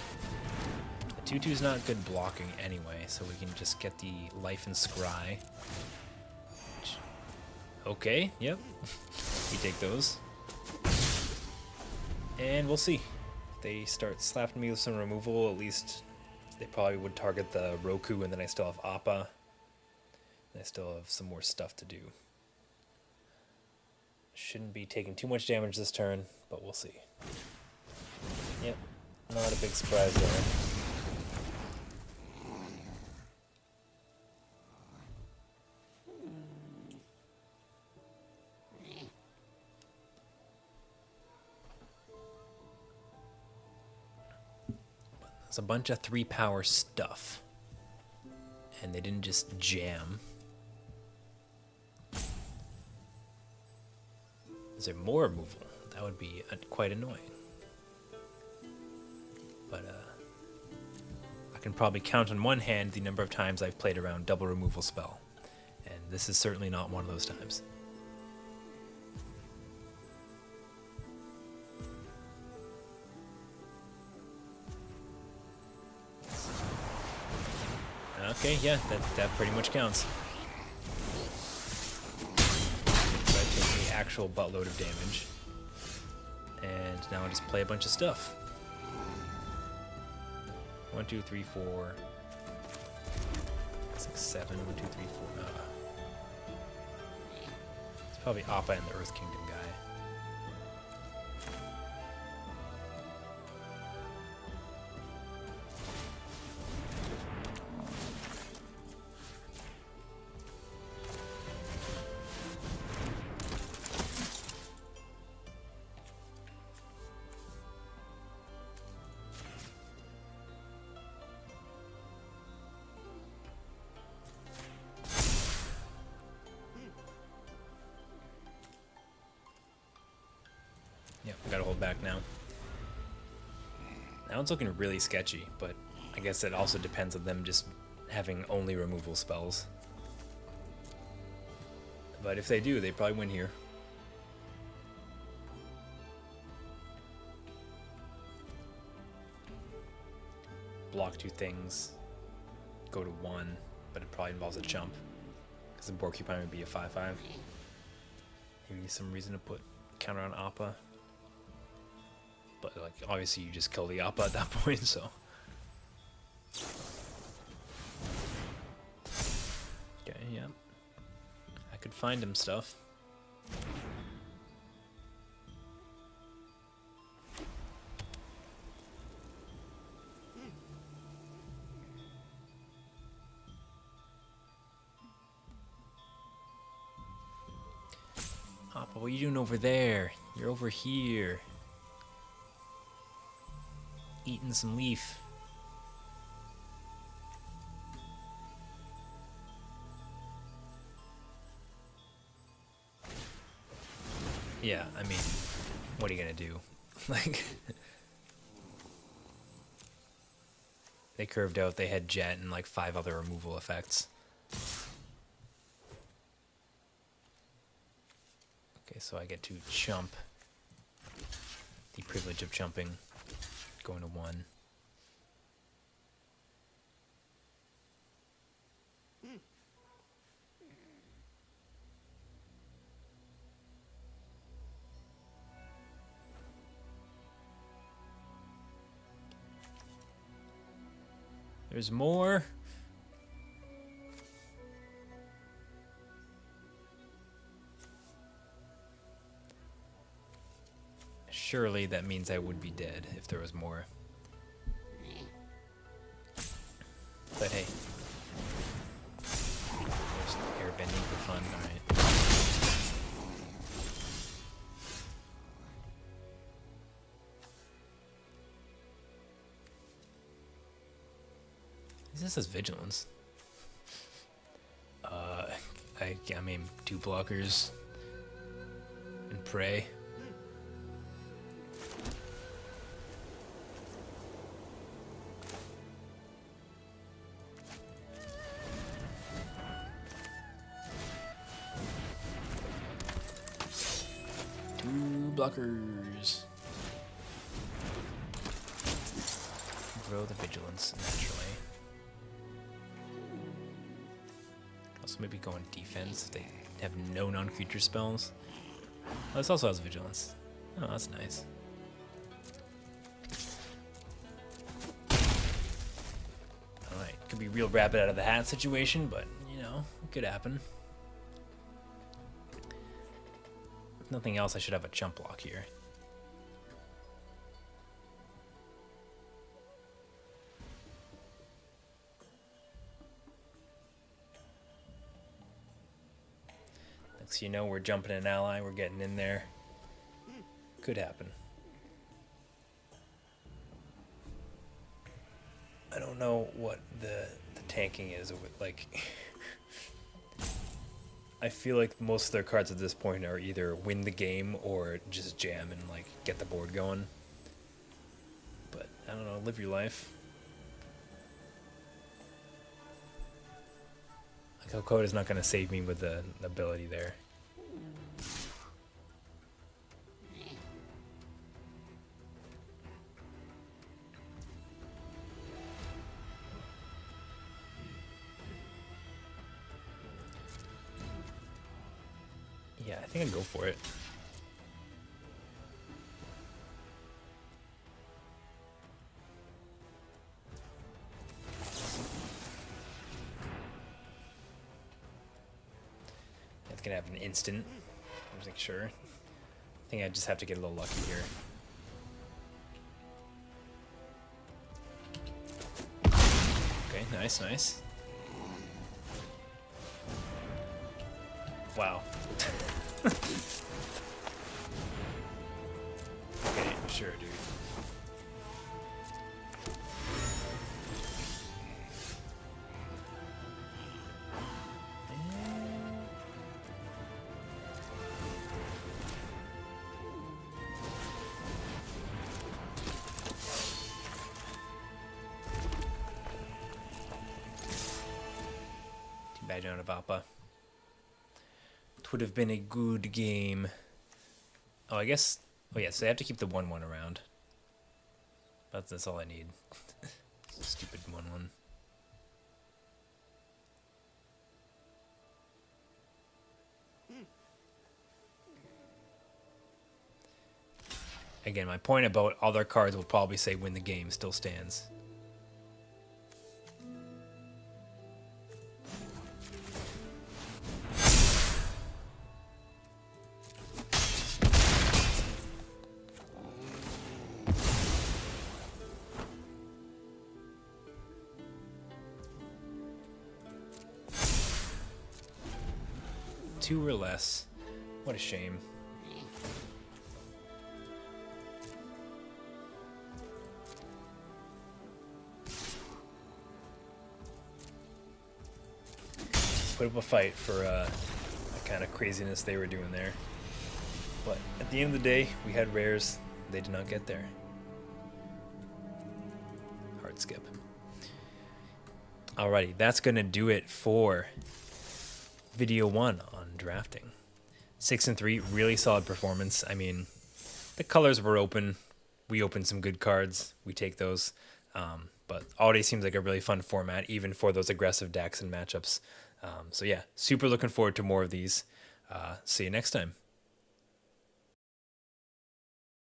The 2/2's not good blocking anyway, so we can just get the life and scry. Okay, yep. We take those. And we'll see. If they start slapping me with some removal, at least they probably would target the Roku, and then I still have Appa. And I still have some more stuff to do. Shouldn't be taking too much damage this turn, but we'll see. Yep, not a big surprise there. There's a bunch of 3-power stuff, and they didn't just jam. Is there more removal? That would be quite annoying. But I can probably count on one hand the number of times I've played around double removal spell, and this is certainly not one of those times. Okay, yeah, that pretty much counts. So I take the actual buttload of damage, and now I just play a bunch of stuff. 1, 2, 3, 4, 6, 7. 1, 2, 3, 4. It's probably Appa and the Earth Kingdom guy. I gotta hold back now. Now it's looking really sketchy, but I guess it also depends on them just having only removal spells. But if they do, they probably win here. Block 2 things, go to 1, but it probably involves a jump. Because the Porcupine would be a 5/5. Maybe some reason to put counter on Appa. But like obviously you just kill the Appa at that point, so. Okay, yeah. I could find him stuff. Appa, what are you doing over there? You're over here. Eating some leaf. Yeah, I mean, what are you gonna do? Like, they curved out, they had Jet and like 5 other removal effects. Okay, so I get to jump. The privilege of jumping. Going to 1. There's more. Surely that means I would be dead if there was more. But hey. There's airbending for fun, alright. This is vigilance. I mean, 2 blockers and pray. Blockers. Grow the vigilance naturally. Also maybe go on defense if they have no non-creature spells. Oh, this also has vigilance. Oh, that's nice. Alright, could be real rabbit out of the hat situation, but you know, it could happen. Nothing else, I should have a jump block here. Next you know, we're jumping an ally, we're getting in there. Could happen. I don't know what the tanking is, like... I feel like most of their cards at this point are either win the game or just jam and like get the board going. But I don't know, live your life. Like Hakoda's not gonna save me with the ability there. Yeah, I think I'd go for it. It's gonna have an instant. I was like, sure. I think I just have to get a little lucky here. Okay, nice, nice. Wow. Okay, sure, dude. bad out of APLA. It would have been a good game. Oh, I guess. Oh, yeah, so they have to keep the 1-1 around. That's all I need. Stupid 1-1. Again, my point about other cards will probably say win the game still stands. Two or less. What a shame. Put up a fight for the kind of craziness they were doing there. But at the end of the day, we had rares. They did not get there. Hard skip. Alrighty, that's going to do it for video 1 on drafting. 6 and 3, really solid performance. I mean, the colors were open. We opened some good cards. We take those. But already seems like a really fun format, even for those aggressive decks and matchups. So yeah, super looking forward to more of these. See you next time.